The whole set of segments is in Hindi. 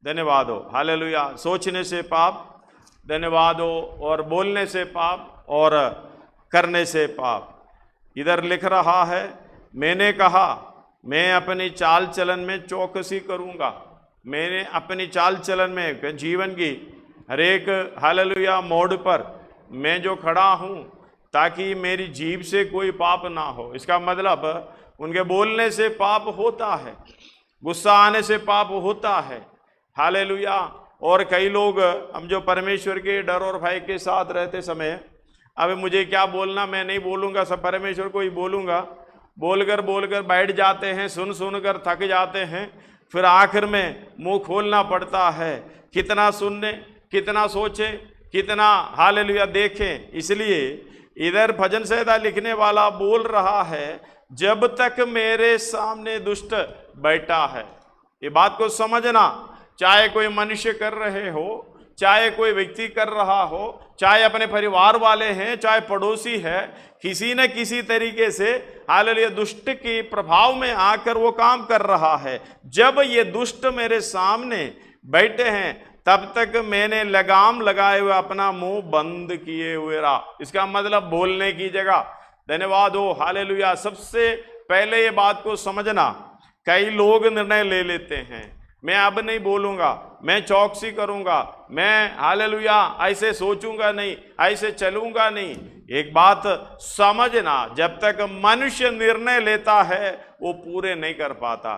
धन्यवाद हो, हालेलुया। सोचने से पाप, धन्यवाद हो, और बोलने से पाप और करने से पाप। इधर लिख रहा है, मैंने कहा मैं अपनी चाल चलन में चौकसी करूंगा। मैंने अपनी चाल चलन में, जीवन की हर एक हालेलुया मोड़ पर मैं जो खड़ा हूं, ताकि मेरी जीभ से कोई पाप ना हो। इसका मतलब उनके बोलने से पाप होता है, गुस्सा आने से पाप होता है, हालेलुया। और कई लोग हम जो परमेश्वर के डर और भय के साथ रहते समय, अब मुझे क्या बोलना, मैं नहीं बोलूंगा, सब परमेश्वर को ही बोलूंगा, बोलकर बैठ जाते हैं, सुन कर थक जाते हैं, फिर आखिर में मुंह खोलना पड़ता है। कितना सुनने, कितना सोचे, कितना हालेलुया देखें। इसलिए इधर भजन संहिता लिखने वाला बोल रहा है, जब तक मेरे सामने दुष्ट बैठा है। ये बात को समझना, चाहे कोई मनुष्य कर रहे हो, चाहे कोई व्यक्ति कर रहा हो, चाहे अपने परिवार वाले हैं, चाहे पड़ोसी है, किसी न किसी तरीके से हालेलुया दुष्ट के प्रभाव में आकर वो काम कर रहा है। जब ये दुष्ट मेरे सामने बैठे हैं, तब तक मैंने लगाम लगाए हुए अपना मुंह बंद किए हुए रहा। इसका मतलब बोलने की जगह, धन्यवाद हो, हालेलुया। सबसे पहले ये बात को समझना, कई लोग निर्णय ले लेते हैं, मैं अब नहीं बोलूंगा, मैं चौकसी करूंगा, मैं हालेलुया ऐसे सोचूंगा नहीं, ऐसे चलूंगा नहीं। एक बात समझना, जब तक मनुष्य निर्णय लेता है वो पूरे नहीं कर पाता।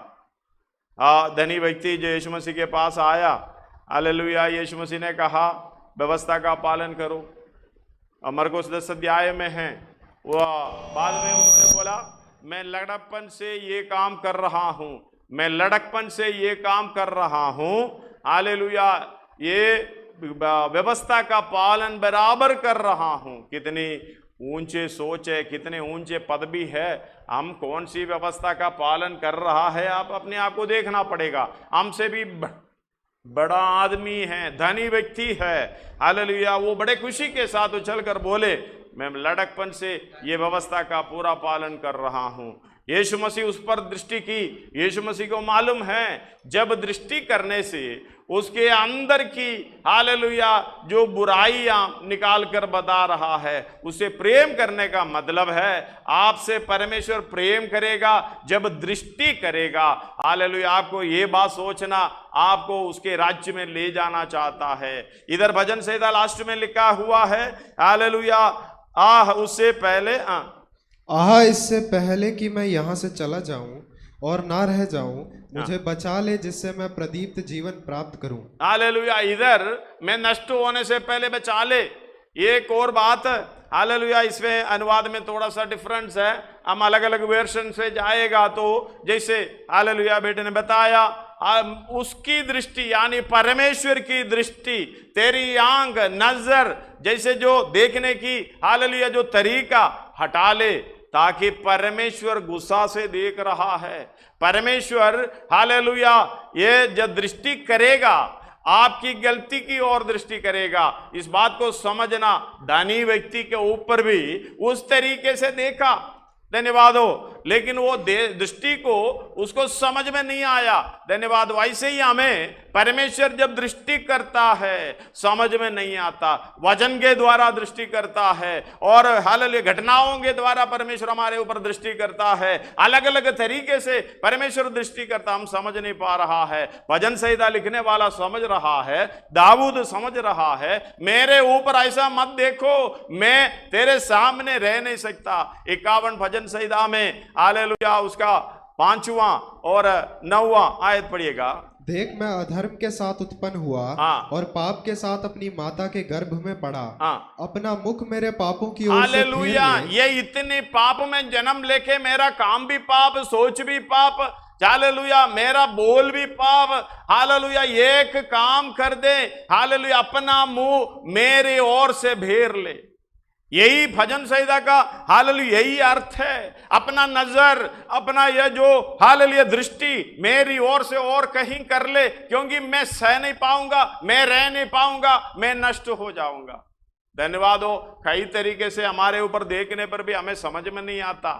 धनी व्यक्ति जो यीशु मसीह के पास आया, हालेलुया, यीशु मसीह ने कहा व्यवस्था का पालन करो। मरकुस 10 अध्याय में है, वह बाद में उन्होंने बोला मैं लड़कपन से ये काम कर रहा हूं, मैं लड़कपन से ये काम कर रहा हूं, हालेलुया, ये व्यवस्था का पालन बराबर कर रहा हूं। कितनी ऊंचे सोच है, कितने ऊंचे पदवी है, हम कौन सी व्यवस्था का पालन कर रहा है, आप अपने आप को देखना पड़ेगा। हमसे भी बड़ा आदमी है, धनी व्यक्ति है, हालेलुया, वो बड़े खुशी के साथ उछल कर बोले मैं लड़कपन से ये व्यवस्था का पूरा पालन कर रहा हूं। यीशु मसीह उस पर दृष्टि की। यीशु मसीह को मालूम है, जब दृष्टि करने से उसके अंदर की हालेलुया जो बुराइयां निकाल कर बता रहा है, उसे प्रेम करने का मतलब है आपसे परमेश्वर प्रेम करेगा जब दृष्टि करेगा। हालेलुया, आपको ये बात सोचना, आपको उसके राज्य में ले जाना चाहता है। इधर भजन संहिता लास्ट में लिखा हुआ है, हालेलुया, उससे पहले इससे पहले कि मैं यहाँ से चला जाऊं और ना रह जाऊं, मुझे बचा ले जिससे मैं प्रदीप्त जीवन प्राप्त करूं। हालेलुया, इधर मैं नष्ट होने से पहले बचा ले। एक और बात, हालेलुया, इसमें अनुवाद में थोड़ा सा डिफरेंस है, हम अलग अलग वर्षन से जाएगा तो जैसे हालेलुया बेटे ने बताया, उसकी दृष्टि यानी परमेश्वर की दृष्टि, तेरी आंख नजर जैसे जो देखने की हालेलुया जो तरीका हटा ले, ताकि परमेश्वर गुस्सा से देख रहा है। परमेश्वर हालेलुया ये जब दृष्टि करेगा आपकी गलती की ओर दृष्टि करेगा। इस बात को समझना, दानी व्यक्ति के ऊपर भी उस तरीके से देखा, धन्यवाद हो, लेकिन वो दृष्टि को उसको समझ में नहीं आया। धन्यवाद। वैसे ही हमें परमेश्वर जब दृष्टि करता है समझ में नहीं आता, वचन के द्वारा दृष्टि करता है और हालेलुया घटनाओं के द्वारा परमेश्वर हमारे ऊपर दृष्टि करता है। अलग अलग तरीके से परमेश्वर दृष्टि करता, हम समझ नहीं पा रहा है। भजन संहिता लिखने वाला समझ रहा है, दाऊद समझ रहा है, मेरे ऊपर ऐसा मत देखो, मैं तेरे सामने रह नहीं सकता। 51 भजन संहिता में हालेलुया उसका 5वां और 9वां आयत पढ़िएगा। देख मैं अधर्म के साथ उत्पन्न हुआ और पाप के साथ अपनी माता के गर्भ में पड़ा। अपना मुख मेरे पापों की ओर से हालेलुया, ये इतने पाप में जन्म लेके मेरा काम भी पाप, सोच भी पाप, हालेलुया मेरा बोल भी पाप। हालेलुया एक काम कर दे, हालेलुया अपना मुंह मेरे ओर से फेर ले। यही भजन संहिता का हालेलुया यही अर्थ है। अपना नजर, अपना यह जो हालेलुया दृष्टि मेरी ओर से और कहीं कर ले, क्योंकि मैं सह नहीं पाऊंगा, मैं रह नहीं पाऊंगा, मैं नष्ट हो जाऊंगा। धन्यवाद हो। कई तरीके से हमारे ऊपर देखने पर भी हमें समझ में नहीं आता।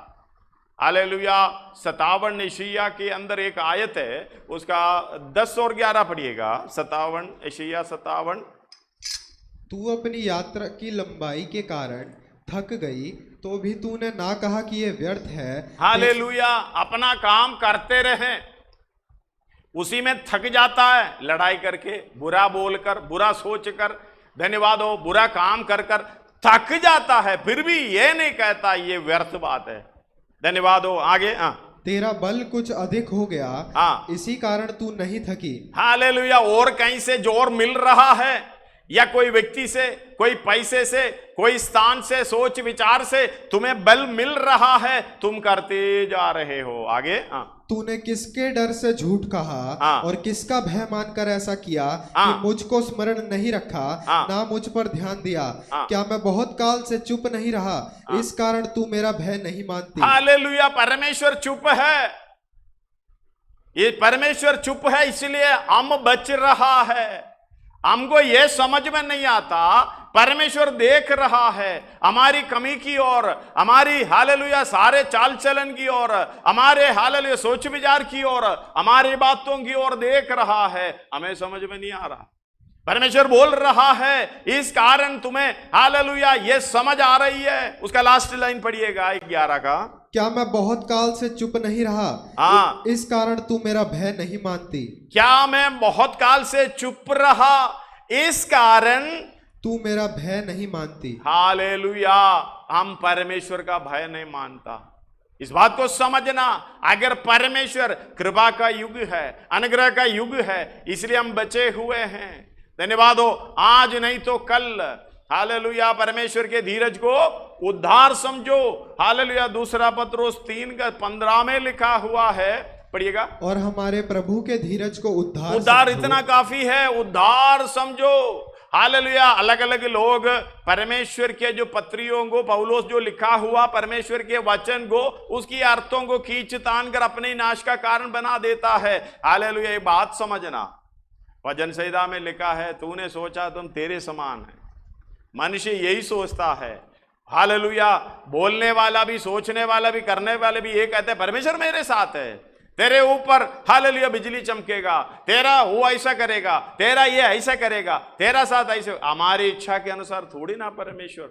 हालेलुया। 57 यशायाह के अंदर एक आयत है, उसका 10 और 11 पढ़िएगा। 57 यशायाह 57। तू अपनी यात्रा की लंबाई के कारण थक गई तो भी तूने ना कहा कि ये व्यर्थ है। हालेलुया। अपना काम करते रहे, उसी में थक जाता है, लड़ाई करके, बुरा बोलकर, बुरा सोचकर, धन्यवाद हो, बुरा काम कर कर थक जाता है, फिर भी ये नहीं कहता ये व्यर्थ बात है। धन्यवाद हो। आगे। हाँ, तेरा बल कुछ अधिक हो गया, हाँ, इसी कारण तू नहीं थकी। हालेलुया। और कहीं से जोर मिल रहा है, या कोई व्यक्ति से, कोई पैसे से, कोई स्थान से, सोच विचार से तुम्हें बल मिल रहा है, तुम करते जा रहे हो। आगे। हाँ, तूने किसके डर से झूठ कहा, हाँ, और किसका भय मानकर ऐसा किया हाँ, कि मुझको स्मरण नहीं रखा, हाँ, ना मुझ पर ध्यान दिया। हाँ, क्या मैं बहुत काल से चुप नहीं रहा, हाँ, इस कारण तू मेरा भय नहीं मानती। हालेलुया। परमेश्वर चुप है, ये परमेश्वर चुप है, इसलिए हम बच रहा है। हमको ये समझ में नहीं आता, परमेश्वर देख रहा है हमारी कमी की ओर, हमारी हालेलुया सारे चाल चलन की ओर, हमारे हालेलुया सोच विचार की ओर, हमारी बातों की ओर देख रहा है, हमें समझ में नहीं आ रहा। परमेश्वर बोल रहा है, इस कारण तुम्हें हालेलुया ये समझ आ रही है। उसका लास्ट लाइन पढ़िएगा 11 का। क्या मैं बहुत काल से चुप नहीं रहा, हाँ, इस कारण तू मेरा भय नहीं मानती। क्या मैं बहुत काल से चुप रहा, इस कारण तू मेरा भय नहीं मानती। हालेलुया। हम परमेश्वर का भय नहीं मानता। इस बात को समझना, अगर परमेश्वर कृपा का युग है, अनुग्रह का युग है, इसलिए हम बचे हुए हैं। धन्यवाद हो। आज नहीं तो कल हालेलुया परमेश्वर के धीरज को उद्धार समझो। हालेलुया। दूसरा पत्रोस 3:15 में लिखा हुआ है, पढ़िएगा। और हमारे प्रभु के धीरज को उद्धार समझो। इतना काफी है, उद्धार समझो। हालेलुया। अलग अलग लोग परमेश्वर के जो पत्रियों को, पौलुस जो लिखा हुआ परमेश्वर के वचन को, उसकी अर्थों को खींच तान कर अपने नाश का कारण बना देता है। हालेलुया। ये बात समझना, वचन संहिता में लिखा है, तूने सोचा तुम तेरे समान है। मनुष्य यही सोचता है। हालेलुया। बोलने वाला भी, सोचने वाला भी, करने वाले भी ये कहते हैं परमेश्वर मेरे साथ है, तेरे ऊपर हालेलुया बिजली चमकेगा, तेरा वो ऐसा करेगा, तेरा ये ऐसा करेगा, तेरा साथ ऐसे। हमारी इच्छा के अनुसार थोड़ी ना परमेश्वर।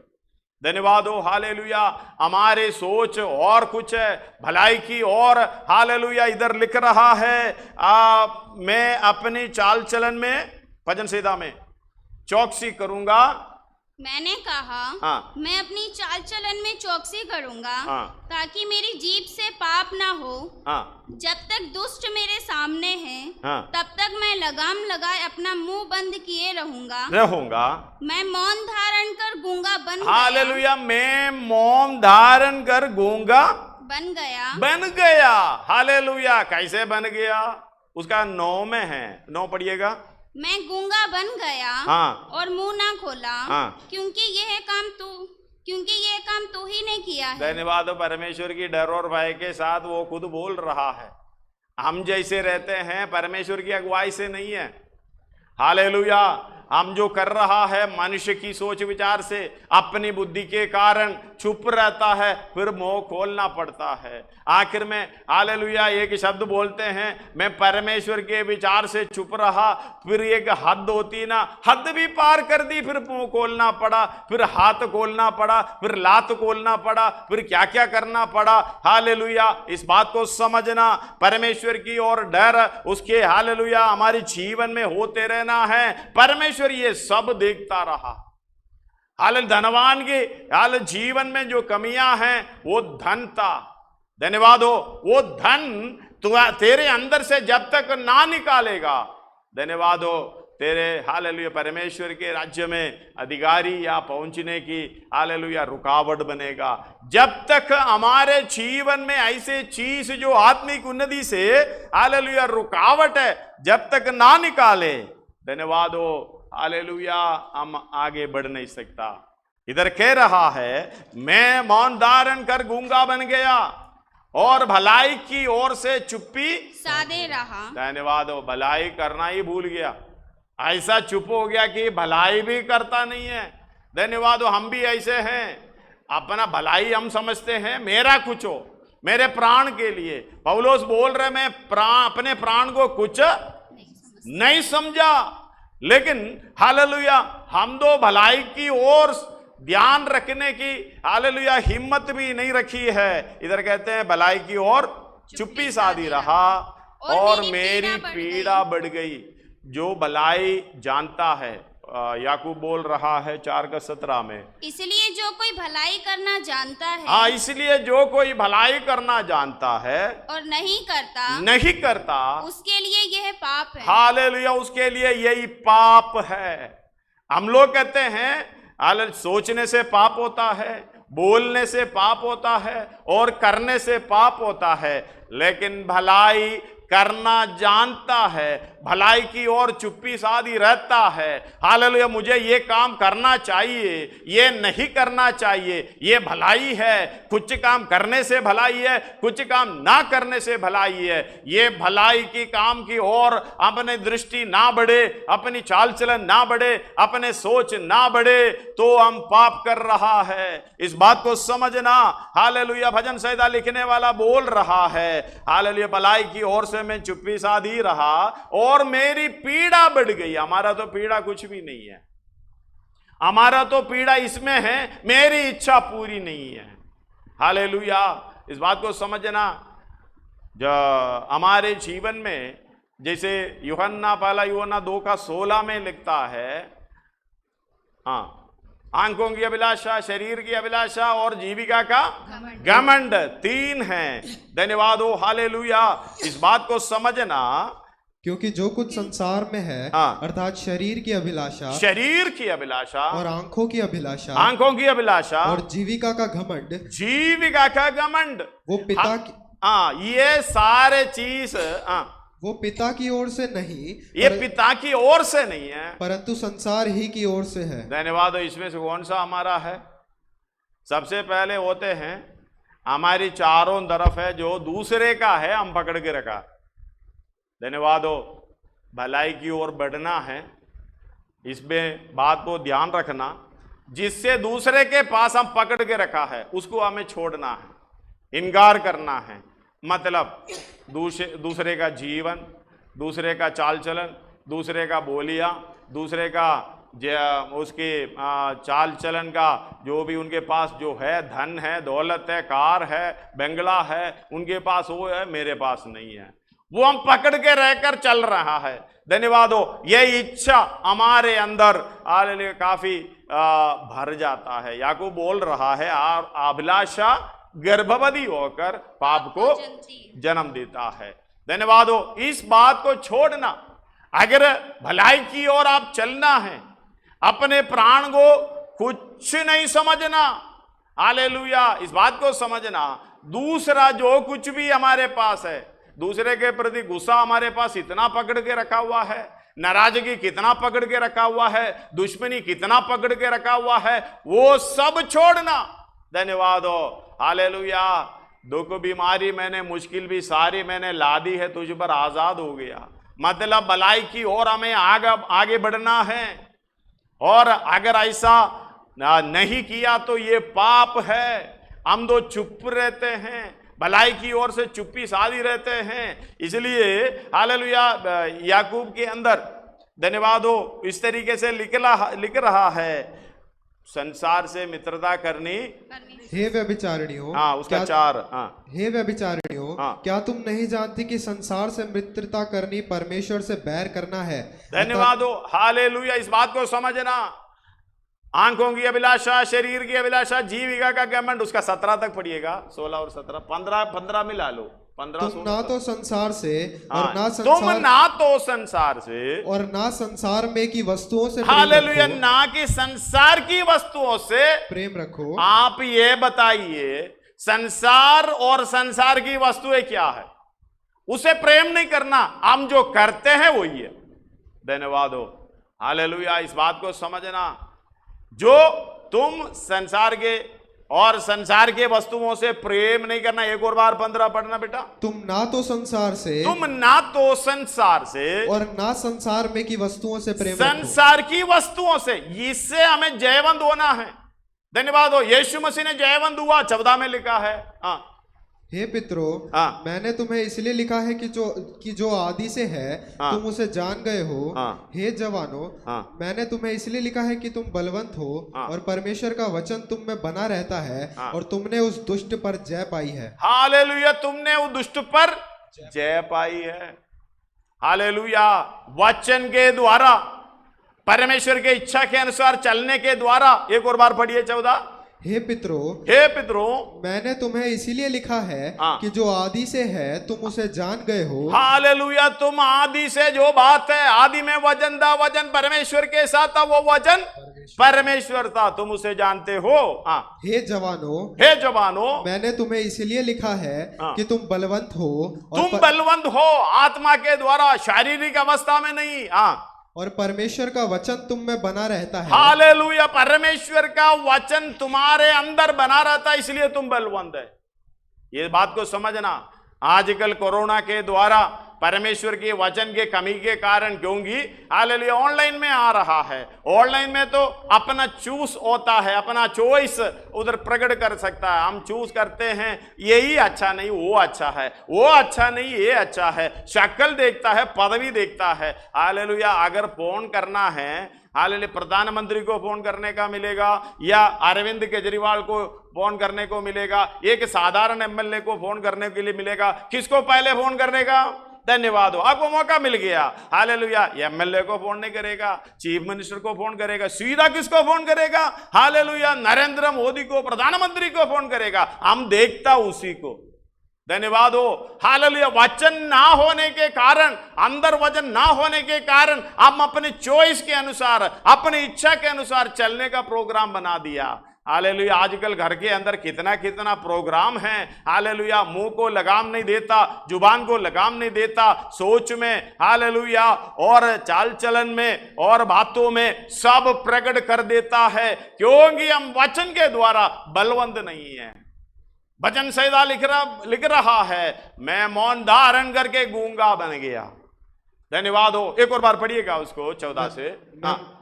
धन्यवाद हो। हालेलुया। हमारे सोच और कुछ है, भलाई की और। हालेलुया। इधर लिख रहा है, मैं अपनी चाल चलन में, भजन संहिता में, चौकसी करूंगा। मैंने कहा, हाँ, मैं अपनी चाल चलन में चौकसी करूंगा, हाँ, ताकि मेरी जीभ से पाप ना हो। हाँ, जब तक दुष्ट मेरे सामने हैं, हाँ, तब तक मैं लगाम लगाए अपना मुंह बंद किए रहूंगा। मैं मौन धारण कर गूंगा बन हालेलुया। मैं मौन धारण कर गूंगा बन गया। हालेलुया। कैसे बन गया, उसका 9 में है, 9 पढ़िएगा। मैं गूंगा बन गया, हाँ, और मुंह ना खोला, हाँ, क्योंकि यह काम तू ही ने किया है। धन्यवाद। परमेश्वर की डर और भय के साथ वो खुद बोल रहा है। हम जैसे रहते हैं परमेश्वर की अगुवाई से नहीं है। हालेलुया। हम जो कर रहा है मनुष्य की सोच विचार से, अपनी बुद्धि के कारण चुप रहता है, फिर मुंह खोलना पड़ता है। आखिर में हालेलुया एक शब्द बोलते हैं, मैं परमेश्वर के विचार से चुप रहा, फिर एक हद होती ना, हद भी पार कर दी, फिर मुंह खोलना पड़ा, फिर हाथ खोलना पड़ा, फिर लात खोलना पड़ा, फिर क्या क्या करना पड़ा। हालेलुया। इस बात को समझना, परमेश्वर की ओर डर, उसके हालेलुया हमारे जीवन में होते रहना है। परमेश्वर ये सब देखता रहा। हाल धनवान के हाल जीवन में जो कमियां हैं वो धन था। धन्यवाद हो। वो धन तेरे अंदर से जब तक ना निकालेगा, धन्यवाद हो, तेरे हालेलुया परमेश्वर के राज्य में अधिकारी या पहुंचने की हालेलुया रुकावट बनेगा। जब तक हमारे जीवन में ऐसे चीज जो आत्मिक उन्नति से हालेलुया रुकावट है, जब तक ना निकाले, धन्यवाद हो, हालेलुया, हम आगे बढ़ नहीं सकता। इधर कह रहा है, मैं मौन धारण कर गूंगा बन गया और भलाई की ओर से चुप्पी साधे रहा। धन्यवाद हो। भलाई करना ही भूल गया, ऐसा चुप हो गया कि भलाई भी करता नहीं है। धन्यवाद हो। हम भी ऐसे हैं, अपना भलाई हम समझते हैं, मेरा कुछ हो, मेरे प्राण के लिए। पौलुस बोल रहे मैं अपने प्राण को कुछ नहीं समझा, लेकिन हालेलुया हम तो भलाई की ओर ध्यान रखने की हालेलुया हिम्मत भी नहीं रखी है। इधर कहते हैं भलाई की ओर चुप्पी साधी रहा और मेरी पीड़ा बढ़ गई। जो भलाई जानता है, याकूब बोल रहा है 4:17 में, इसलिए जो कोई भलाई करना जानता है, हाँ इसलिए जो कोई भलाई करना जानता है और नहीं करता उसके लिए यह पाप है। हालेलुया, उसके लिए यही पाप है। हम लोग कहते हैं सोचने से पाप होता है, बोलने से पाप होता है और करने से पाप होता है, लेकिन भलाई करना जानता है, भलाई की ओर चुप्पी साधी रहता है। हालेलुया, मुझे ये काम करना चाहिए, ये नहीं करना चाहिए, ये भलाई है। कुछ काम करने से भलाई है, कुछ काम ना करने से भलाई है। ये भलाई की काम की ओर अपनी दृष्टि ना बढ़े, अपनी चाल चलन ना बढ़े, अपने सोच ना बढ़े, तो हम पाप कर रहा है। इस बात को समझना। हालेलुया, भजन संहिता लिखने वाला बोल रहा है हालेलुया, भलाई की ओर से मैं चुप्पी साधी रहा और मेरी पीड़ा बढ़ गई। हमारा तो पीड़ा कुछ भी नहीं है, हमारा तो पीड़ा इसमें है मेरी इच्छा पूरी नहीं है। हालेलुया, इस बात को समझना। जो हमारे जीवन में जैसे पहला यूहन्ना 2:16 में लिखता है, हाँ, आंखों की अभिलाषा, शरीर की अभिलाषा और जीविका का घमंड 3 हैं। धन्यवाद हो, हालेलुया। इस बात को समझना, क्योंकि जो कुछ संसार में है, हाँ, अर्थात शरीर की अभिलाषा और आंखों की अभिलाषा और जीविका का घमंड, वो पिता की, ये सारे चीज वो पिता की ओर से नहीं, ये पिता की ओर से नहीं है, परंतु संसार ही की ओर से है। धन्यवाद हो। इसमें से कौन सा हमारा है? सबसे पहले होते हैं हमारी चारों तरफ है, जो दूसरे का है हम पकड़ के रखा। धन्यवाद हो। भलाई की ओर बढ़ना है, इसमें बात को ध्यान रखना। जिससे दूसरे के पास हम पकड़ के रखा है उसको हमें छोड़ना है, इनकार करना है। मतलब दूसरे का जीवन, दूसरे का चाल चलन, दूसरे का बोलिया, दूसरे का उसके चाल चलन का जो भी उनके पास जो है, धन है, दौलत है, कार है, बंगला है, उनके पास वो है, मेरे पास नहीं है, वो हम पकड़ के रहकर चल रहा है। धन्यवाद हो। ये इच्छा हमारे अंदर काफी भर जाता है। याकूब बोल रहा है अभिलाषा गर्भवती होकर पाप को जन्म देता है। धन्यवाद हो। इस बात को छोड़ना, अगर भलाई की ओर आप चलना है, अपने प्राण को कुछ नहीं समझना। हालेलुया, इस बात को समझना। दूसरा जो कुछ भी हमारे पास है, दूसरे के प्रति गुस्सा हमारे पास इतना पकड़ के रखा हुआ है, नाराजगी कितना पकड़ के रखा हुआ है, दुश्मनी कितना पकड़ के रखा हुआ है, वो सब छोड़ना। धन्यवाद हो। हालेलुया। दुख बीमारी मैंने, मुश्किल भी सारी मैंने ला दी है, तुझ पर आजाद हो गया। मतलब भलाई की ओर हमें आगे बढ़ना है, और अगर ऐसा नहीं किया तो ये पाप है। हम तो चुप रहते हैं, भलाई की ओर से चुप्पी साधी रहते हैं। इसलिए हालेलुया, याकूब के अंदर धन्यवाद हो इस तरीके से लिख रहा है, संसार से मित्रता करनी। हे व्यभिचारिणियों, हाँ, उसका 4, हे व्यभिचारिणियों, क्या तुम नहीं जानती कि संसार से मित्रता करनी परमेश्वर से बैर करना है? धन्यवाद हो। हालेलुया, इस बात को समझना। आंखों की अभिलाषा, शरीर की अभिलाषा, जीविका का घमंड, उसका 17 तक पढ़िएगा। 16 और 17, 15 मिला लो। 15 तुम ना तो संसार से और ना संसार, तुम ना तो संसार से और ना संसार में की वस्तुओं से, हालेलुया, ना कि संसार की वस्तुओं से प्रेम रखो। आप ये बताइए, संसार और संसार की वस्तुएं क्या है? उसे प्रेम नहीं करना, हम जो करते हैं वही है। धन्यवाद हो। हालेलुया, इस बात को समझना। जो तुम संसार के और संसार के वस्तुओं से प्रेम नहीं करना। एक और बार 15 पढ़ना बेटा। तुम ना तो संसार से और ना संसार में की वस्तुओं से प्रेम संसार की वस्तुओं से, इससे हमें जयवंत होना है। धन्यवाद हो। यीशु मसीह ने जयवंत हुआ, 14 में लिखा है। हे पितरों, हाँ। मैंने तुम्हें इसलिए लिखा है कि जो आदि से है हाँ। तुम उसे जान गए हो। हाँ। हे जवानों, हाँ। मैंने तुम्हें इसलिए लिखा है कि तुम बलवंत हो हाँ। और परमेश्वर का वचन तुम में बना रहता है हाँ। और तुमने उस दुष्ट पर जय पाई है। हालेलुया, तुमने उस दुष्ट पर जय पाई है। हालेलुया, वचन के द्वारा, परमेश्वर के इच्छा के अनुसार चलने के द्वारा। एक और बार पढ़िए 14। हे पितरों, हे पितरों, मैंने तुम्हें इसीलिए लिखा है हाँ। कि जो आदि से है तुम उसे जान गए हो। हालेलुया, तुम आदि से जो बात है, आदि में वचन था, वचन परमेश्वर के साथ था, वो वचन परमेश्वर था, तुम उसे जानते हो। हाँ। हे जवानों, हे जवानों, मैंने तुम्हें इसलिए लिखा है हाँ। कि तुम बलवंत हो और तुम बलवंत हो आत्मा के द्वारा, शारीरिक अवस्था में नहीं। हाँ। और परमेश्वर का वचन तुम में बना रहता है। हालेलुया, परमेश्वर का वचन तुम्हारे अंदर बना रहता है, इसलिए तुम बलवंत है। ये बात को समझना। आजकल कोरोना के द्वारा परमेश्वर के वचन के कमी के कारण, क्योंकि हालेलुया ऑनलाइन में आ रहा है, ऑनलाइन में तो अपना चूज होता है, अपना चॉइस उधर प्रकट कर सकता है। हम चूज करते हैं, यही अच्छा नहीं वो अच्छा है, वो अच्छा नहीं ये अच्छा है, शक्ल देखता है, पदवी देखता है। हालेलुया, अगर फोन करना है, हालेलुया प्रधानमंत्री को फोन करने का मिलेगा या अरविंद केजरीवाल को फोन करने को मिलेगा, एक साधारण एमएलए को फोन करने के लिए मिलेगा, किसको पहले फोन करने का? धन्यवाद हो, आपको मौका मिल गया। हालेलुया, एमएलए को फोन नहीं करेगा, चीफ मिनिस्टर को फोन करेगा, सीधा किसको फोन करेगा? हालेलुया, नरेंद्र मोदी को, प्रधानमंत्री को फोन करेगा। हम देखता उसी को। धन्यवाद हो। हालेलुया, वचन ना होने के कारण, अंदर वचन ना होने के कारण हम अपने चॉइस के अनुसार, अपनी इच्छा के अनुसार चलने का प्रोग्राम बना दिया। हालेलुया, आजकल घर के अंदर कितना कितना प्रोग्राम है। हालेलुया, मुंह को लगाम नहीं देता, जुबान को लगाम नहीं देता, सोच में, हालेलुया, और चाल चलन में और बातों में सब प्रकट कर देता है, क्योंकि हम वचन के द्वारा बलवंत नहीं है। भजन संहिता लिख रहा है, मैं मौन धारण करके गूंगा बन गया। धन्यवाद हो। एक और बार पढ़िएगा उसको 14 से। हाँ।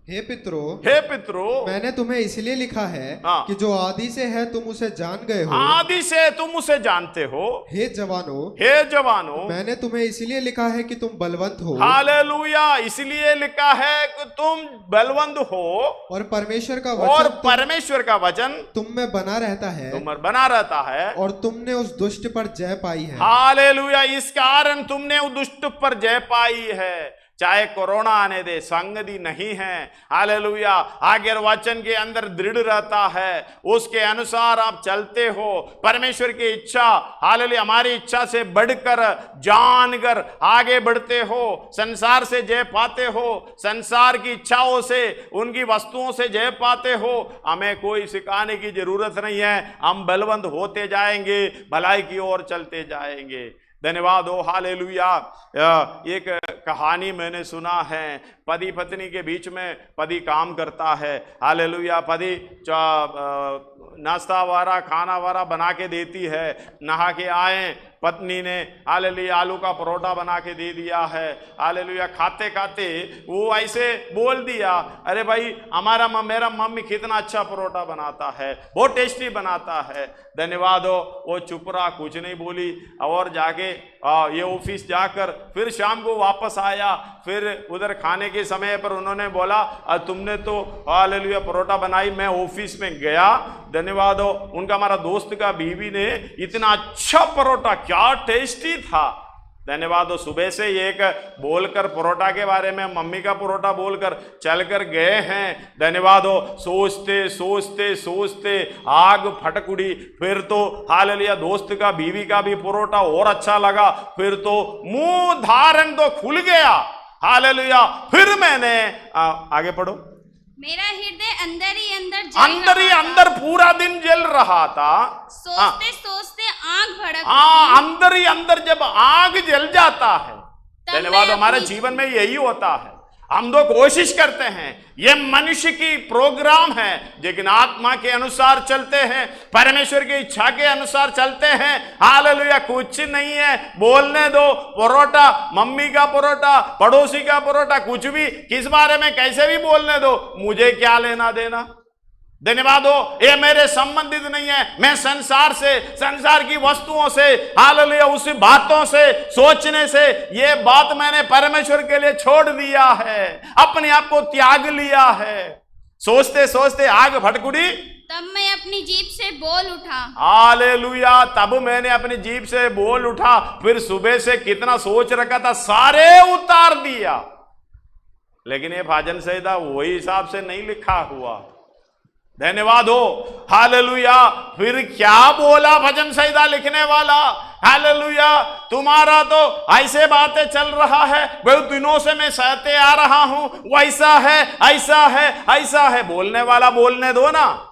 हे पितरों, हे पितरों, मैंने तुम्हें इसलिए लिखा है हाँ। कि जो आदि से है तुम उसे जान गए हो। आदि से तुम उसे जानते हो। हे जवानों, हे जवानों, मैंने तुम्हें इसलिए लिखा है कि तुम बलवंत हो। हालेलुया, इसलिए लिखा है कि तुम बलवंत हो और परमेश्वर का और वचन परमेश्वर का वचन तुम में बना रहता है तुम पर बना रहता है और तुमने उस दुष्ट पर जय पाई है। हालेलुया, इस कारण तुमने उस दुष्ट पर जय पाई है। चाहे कोरोना आने दे, संगति नहीं है। हालेलुया, आगे वचन के अंदर दृढ़ रहता है, उसके अनुसार आप चलते हो। परमेश्वर की इच्छा, हालेलुया, हमारी इच्छा से बढ़कर जानकर आगे बढ़ते हो, संसार से जय पाते हो, संसार की इच्छाओं से, उनकी वस्तुओं से जय पाते हो। हमें कोई सिखाने की जरूरत नहीं है, हम बलवंत होते जाएंगे, भलाई की ओर चलते जाएंगे। धन्यवाद हो। हालेलुया, एक कहानी मैंने सुना है, पति पत्नी के बीच में पति काम करता है। हालेलुया, पति नाश्ता वारा खाना वारा बना के देती है, नहा के आए, पत्नी ने हालेलुया आलू का परोठा बना के दे दिया है। हालेलुया, खाते खाते वो ऐसे बोल दिया, अरे भाई मेरा मम्मी कितना अच्छा परोठा बनाता है, बहुत टेस्टी बनाता है। धन्यवाद हो। वो चुप रहा, कुछ नहीं बोली, और जाके ये ऑफिस जाकर फिर शाम को वापस आया। फिर उधर खाने के समय पर उन्होंने बोला, तुमने तो हालेलुया परोठा बनाई, मैं ऑफिस में गया। धन्यवाद हो। उनका हमारा दोस्त का बीवी ने इतना अच्छा परोठा, क्या टेस्टी था। धन्यवाद हो। सुबह से एक बोलकर परोठा के बारे में, मम्मी का परोठा बोलकर चलकर गए हैं। धन्यवाद हो। सोचते सोचते सोचते आग फटक उड़ी। फिर तो हालेलुया दोस्त का, बीवी का भी परोठा और अच्छा लगा। फिर तो मुंह धारण तो खुल गया। हालेलुया। फिर मैंने आगे पढ़ो। मेरा हृदय अंदर ही अंदर पूरा दिन जल रहा था। सोचते सोचते आग भड़क अंदर ही अंदर जब आग जल जाता है, धन्यवाद, हमारे जीवन में यही होता है। हम तो कोशिश करते हैं, ये मनुष्य की प्रोग्राम है, लेकिन आत्मा के अनुसार चलते हैं, परमेश्वर की इच्छा के अनुसार चलते हैं। हालेलुया, कुछ नहीं है, बोलने दो। परोठा, मम्मी का परोठा, पड़ोसी का परोठा, कुछ भी, किस बारे में कैसे भी बोलने दो, मुझे क्या लेना देना। धन्यवाद हो, ये मेरे संबंधित नहीं है। मैं संसार से, संसार की वस्तुओं से, हालेलुया, उसी बातों से, सोचने से, ये बात मैंने परमेश्वर के लिए छोड़ दिया है, अपने आप को त्याग लिया है। सोचते सोचते आग भड़कुड़ी, तब मैं अपनी जीभ से बोल उठा। हालेलुया, तब मैंने अपनी जीभ से बोल उठा। फिर सुबह से कितना सोच रखा था, सारे उतार दिया, लेकिन ये भजन संहिता वही हिसाब से नहीं लिखा हुआ। धन्यवाद हो, हालेलुया। फिर क्या बोला भजन संहिता लिखने वाला, हालेलुया, तुम्हारा तो ऐसे बातें चल रहा है, बहुत दिनों से मैं सहते आ रहा हूं, वैसा है, ऐसा है, ऐसा है। बोलने वाला बोलने दो ना,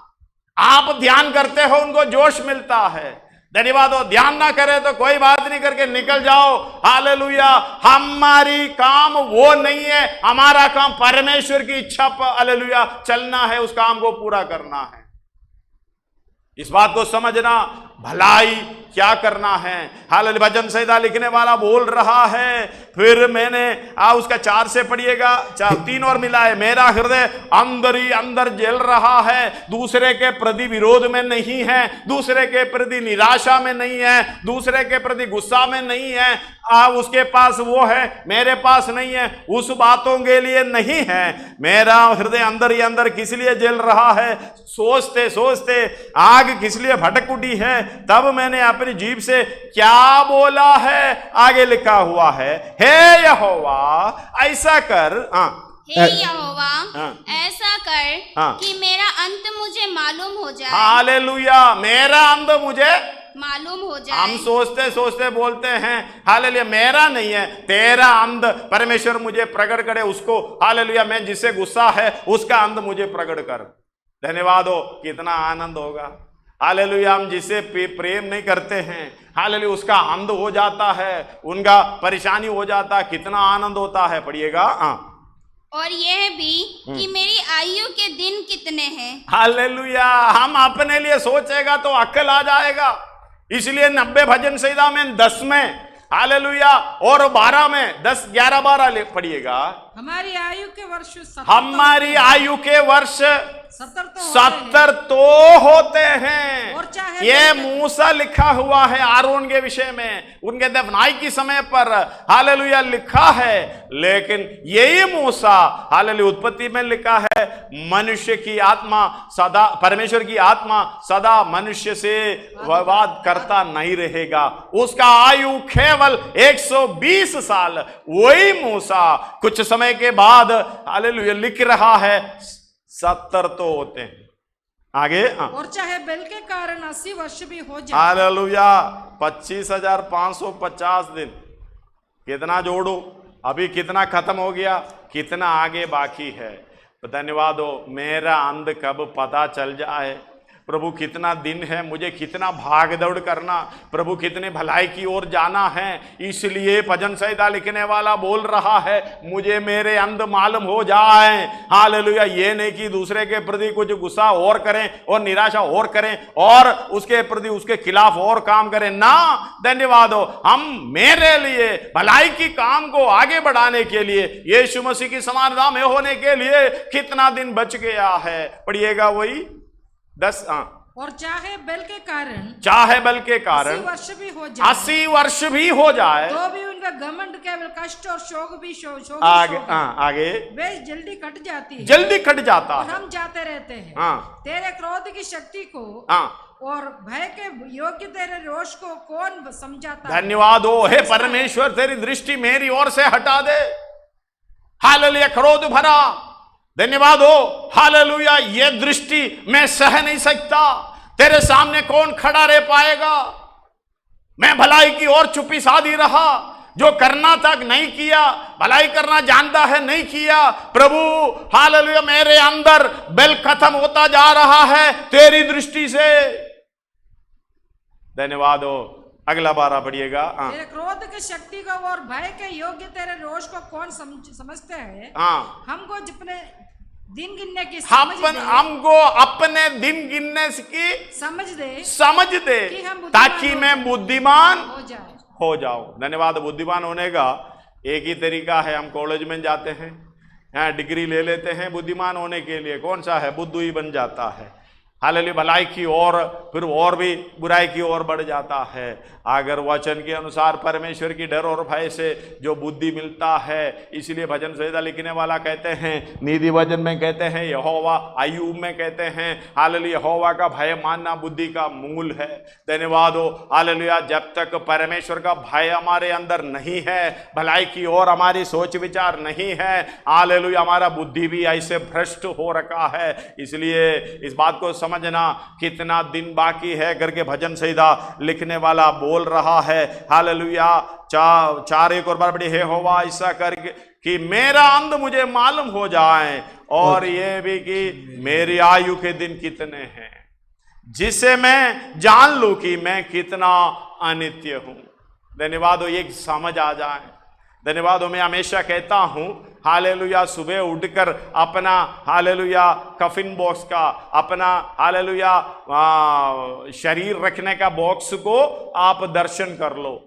आप ध्यान करते हो, उनको जोश मिलता है। धन्यवाद हो, ध्यान ना करे तो कोई बात नहीं, करके निकल जाओ। हालेलुया, हमारी काम वो नहीं है, हमारा काम परमेश्वर की इच्छा पर हालेलुया चलना है, उस काम को पूरा करना है। इस बात को समझना, भलाई क्या करना है। हालेलुया, भजन संहिता लिखने वाला बोल रहा है। फिर मैंने उसका 4 से पढ़िएगा, 3 और मिला है। मेरा हृदय अंदर ही अंदर जल रहा है, दूसरे के प्रति विरोध में नहीं है, दूसरे के प्रति निराशा में नहीं है, दूसरे के प्रति गुस्सा में नहीं है। उसके पास वो है, मेरे पास नहीं है, उस बातों के लिए नहीं है। मेरा हृदय अंदर ही अंदर किस लिए जल रहा है, सोचते सोचते आग किस लिए भड़क उठी है। तब मैंने अपनी जीभ से क्या बोला है, आगे लिखा हुआ है, हे यहोवा ऐसा कर, हे यहोवा ऐसा कर कि मेरा अंत मुझे मालूम हो जाए। हालेलुया, मेरा अंत मुझे मालूम हो जाए। हम सोचते सोचते बोलते हैं, हालेलुया, मेरा नहीं है, तेरा अंत परमेश्वर मुझे प्रकट करे, उसको हालेलुया, मैं जिससे गुस्सा है उसका अंत मुझे प्रकट कर। धन्यवाद हो, कितना आनंद होगा। हालेलुया, हम जिसे प्रेम नहीं करते हैं, हालेलुया, उसका अंत हो जाता है, उनका परेशानी हो जाता है, कितना आनंद होता है। पढ़िएगा, और यह भी कि मेरी आयु के दिन कितने हैं। हालेलुया, हम अपने लिए सोचेगा तो अक्ल आ जाएगा। इसलिए 90 भजन संहिता में 10 में, हालेलुया, और 12 में 10, 11, 12 पढ़िएगा। हमारी आयु के वर्ष 70 तो होते हैं। और चाहे ये मूसा लिखा हुआ है आरोन के विषय में, उनके दफनाई के समय पर हालेलुया लिखा है। लेकिन यही मूसा हालेलुया उत्पत्ति में लिखा है, मनुष्य की आत्मा सदा, परमेश्वर की आत्मा सदा मनुष्य से विवाद करता नहीं रहेगा, उसका आयु केवल 120 साल। वही मूसा कुछ समय के बाद हालेलुया लिख रहा है 70 तो होते हैं। आगे, और चाहे बल के कारण 80 वर्ष भी हो जाए। हालेलुया, 25,550 दिन। कितना जोड़ो, अभी कितना खत्म हो गया, कितना आगे बाकी है। धन्यवाद हो, मेरा अंत कब पता चल जाए। प्रभु कितना दिन है, मुझे कितना भाग दौड़ करना, प्रभु कितने भलाई की ओर जाना है। इसलिए भजन संहिता लिखने वाला बोल रहा है, मुझे मेरे अंत मालूम हो जाए। हालेलुया, ये नहीं कि दूसरे के प्रति कुछ गुस्सा और करें और निराशा और करें और उसके प्रति उसके खिलाफ और काम करें ना। धन्यवाद हो, हम मेरे लिए भलाई की काम को आगे बढ़ाने के लिए, यीशु मसीह की समानता में होने के लिए कितना दिन बच गया है। पढ़िएगा वही 10। और चाहे बल के कारण 80 वर्ष भी हो जाए, 80 वर्ष भी हो जाए, तो भी उनका घमंड केवल कष्ट और शोक भी आगे वे जल्दी कट जाती है, जल्दी कट जाता और है। हम जाते रहते हैं। तेरे क्रोध की शक्ति को और भय के योग्य तेरे रोष को कौन समझाता है। धन्यवाद हो, हे परमेश्वर, तेरी दृष्टि मेरी ओर से हटा दे। हालेलुया, क्रोध भरा, धन्यवाद हो, हालेलुया, ये दृष्टि मैं सह नहीं सकता। तेरे सामने कौन खड़ा रह पाएगा। मैं भलाई की ओर चुप्पी साधी रहा, जो करना था नहीं किया, भलाई करना जानता है नहीं किया। प्रभु हालेलुया, मेरे अंदर बल खत्म होता जा रहा है तेरी दृष्टि से। धन्यवाद हो, अगला 12 पढ़िएगा। तेरे क्रोध की शक्ति को और भय के योग्य तेरे रोष को कौन समझते हैं। हमको अपने दिन गिनने की हमको अपने दिन गिनने की समझ दे ताकि मैं बुद्धिमान हो जाऊं। धन्यवाद। बुद्धिमान होने का एक ही तरीका है, हम कॉलेज में जाते हैं, डिग्री ले लेते हैं बुद्धिमान होने के लिए, कौन सा है, बुद्धू ही बन जाता है। हालेलुया, भलाई की ओर फिर और भी बुराई की ओर बढ़ जाता है। अगर वचन के अनुसार परमेश्वर की डर और भय से जो बुद्धि मिलता है, इसलिए भजन संहिता लिखने वाला कहते हैं, नीति वचन में कहते हैं, यहोवा, अय्यूब में कहते हैं, हालेलुया, यहोवा का भय मानना बुद्धि का मूल है। धन्यवाद हो, हालेलुया। जब तक परमेश्वर का भय हमारे अंदर नहीं है, भलाई की ओर हमारी सोच विचार नहीं है, हालेलुया, हमारा बुद्धि भी ऐसे भ्रष्ट हो रखा है। इसलिए इस बात को समझना, कितना दिन बाकी है करके भजन संहिता लिखने वाला बोल रहा है। हालेलुया, 4:1 और बार बड़ी है, होवा ऐसा करके कि मेरा अंत मुझे मालूम हो जाए, और ये भी कि मेरी आयु के दिन कितने हैं, जिससे मैं जान लूं कि मैं कितना अनित्य हूं। धन्यवाद हो, ये समझ आ जाए। धन्यवाद हो, मैं हमेशा कहता हूं, हालेलुया, सुबह उठकर अपना हालेलुया कफिन बॉक्स का, अपना हालेलुया शरीर रखने का बॉक्स को आप दर्शन कर लो।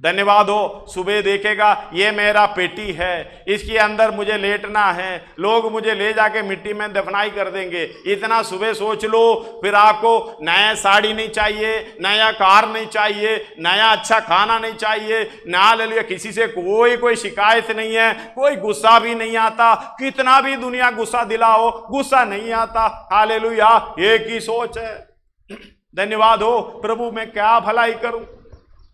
धन्यवाद हो, सुबह देखेगा ये मेरा पेटी है, इसके अंदर मुझे लेटना है, लोग मुझे ले जाके मिट्टी में दफनाई कर देंगे। इतना सुबह सोच लो, फिर आपको नया साड़ी नहीं चाहिए, नया कार नहीं चाहिए, नया अच्छा खाना नहीं चाहिए, ना ले लिया, किसी से कोई शिकायत नहीं है, कोई गुस्सा भी नहीं आता, कितना भी दुनिया गुस्सा दिलाओ, गुस्सा नहीं आता। हालेलुया, एक ही सोच है। धन्यवाद हो, प्रभु मैं क्या भलाई करूं,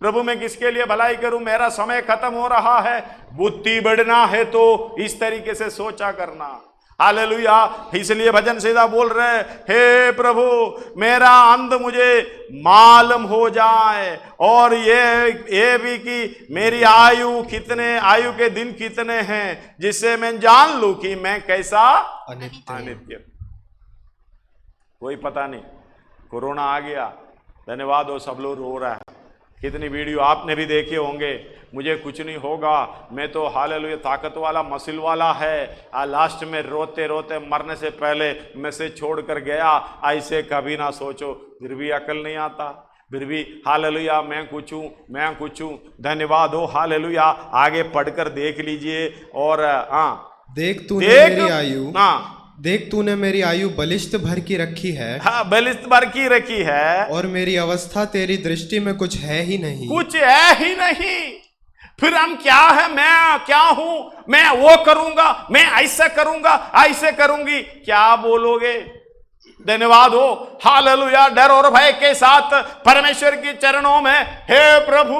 प्रभु मैं किसके लिए भलाई करूं, मेरा समय खत्म हो रहा है। बुद्धि बढ़ना है तो इस तरीके से सोचा करना। हालेलुया, इसलिए भजन संहिता बोल रहे, हे प्रभु मेरा अंत मुझे मालूम हो जाए, और ये भी कि मेरी आयु आयु के दिन कितने हैं, जिससे मैं जान लूं कि मैं कैसा अनित्य। कोई पता नहीं, कोरोना आ गया, धन्यवाद हो, सब लोग रो रहा है। कितनी वीडियो आपने भी देखे होंगे, मुझे कुछ नहीं होगा, मैं तो हालेलुया ताकत वाला मसिल वाला है। लास्ट में रोते रोते मरने से पहले मैसेज छोड़ कर गया। ऐसे कभी ना सोचो, फिर भी अकल नहीं आता, फिर भी हालेलुया मैं कुछ हूँ। धन्यवाद हो, हालेलुया। आगे पढ़कर देख लीजिए। और देख तूने मेरी आयु बलिष्ठ भर की रखी है। हाँ, बलिष्ठ भर की रखी है, और मेरी अवस्था तेरी दृष्टि में कुछ है ही नहीं। फिर हम क्या है, मैं क्या हूं, मैं वो करूंगा, मैं ऐसा करूंगा, ऐसे करूंगी, क्या बोलोगे? धन्यवाद हो, हालेलुया। डर और भय के साथ परमेश्वर के चरणों में, हे प्रभु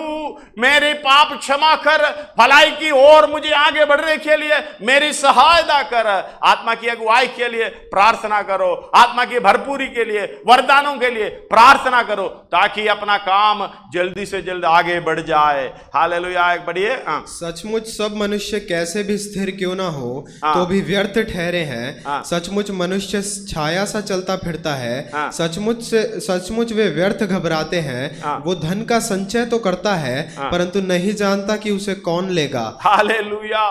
मेरे पाप क्षमा कर, भलाई की ओर मुझे आगे बढ़ने के लिए मेरी सहायता कर। आत्मा की अगुवाई के लिए प्रार्थना करो, आत्मा की भरपूरी के लिए, वरदानों के लिए प्रार्थना करो, ताकि अपना काम जल्दी से जल्द आगे बढ़ जाए। हालेलुया। एक बढ़िए। सचमुच सब मनुष्य कैसे भी स्थिर क्यों ना हो तो भी व्यर्थ ठहरे हैं। सचमुच मनुष्य छाया सा चलता फिरता है। सचमुच वे व्यर्थ घबराते हैं। वो धन का संचय तो करता है, परंतु नहीं जानता कि उसे कौन लेगा। हालेलुया।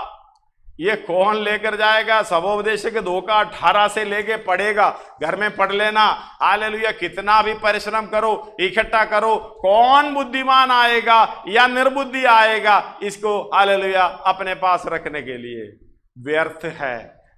ये कौन लेकर जाएगा? सबोपदेशक 2:18 से लेके पढ़ेगा, घर में पढ़ लेना। हालेलुया। कितना भी परिश्रम करो, इकट्ठा करो, कौन बुद्धिमान आएगा या निर्बुद्धि आएगा इसको हालेलुया अपने पास रखने के लिए? व्यर्थ है,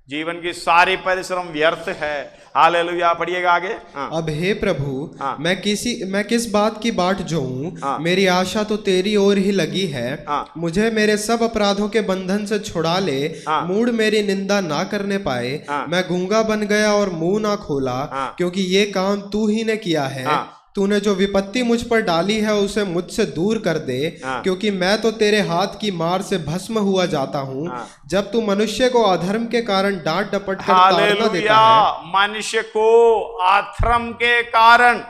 जीवन की सारी परिश्रम व्यर्थ है। हालेलुया। पढ़िएगा आगे। अब हे प्रभु, मैं किस बात की बाट जोऊं? मेरी आशा तो तेरी ओर ही लगी है। मुझे मेरे सब अपराधों के बंधन से छुड़ा ले। मूढ़ मेरी निंदा ना करने पाए। मैं गूंगा बन गया और मुंह ना खोला, क्योंकि ये काम तू ही ने किया है। तूने जो विपत्ति मुझ पर डाली है उसे मुझसे दूर कर दे, क्योंकि मैं तो तेरे हाथ की मार से भस्म हुआ जाता हूँ। जब तू मनुष्य को अधर्म के कारण डांट डपट कर ताड़ना देता है, मनुष्य को अधर्म के कारण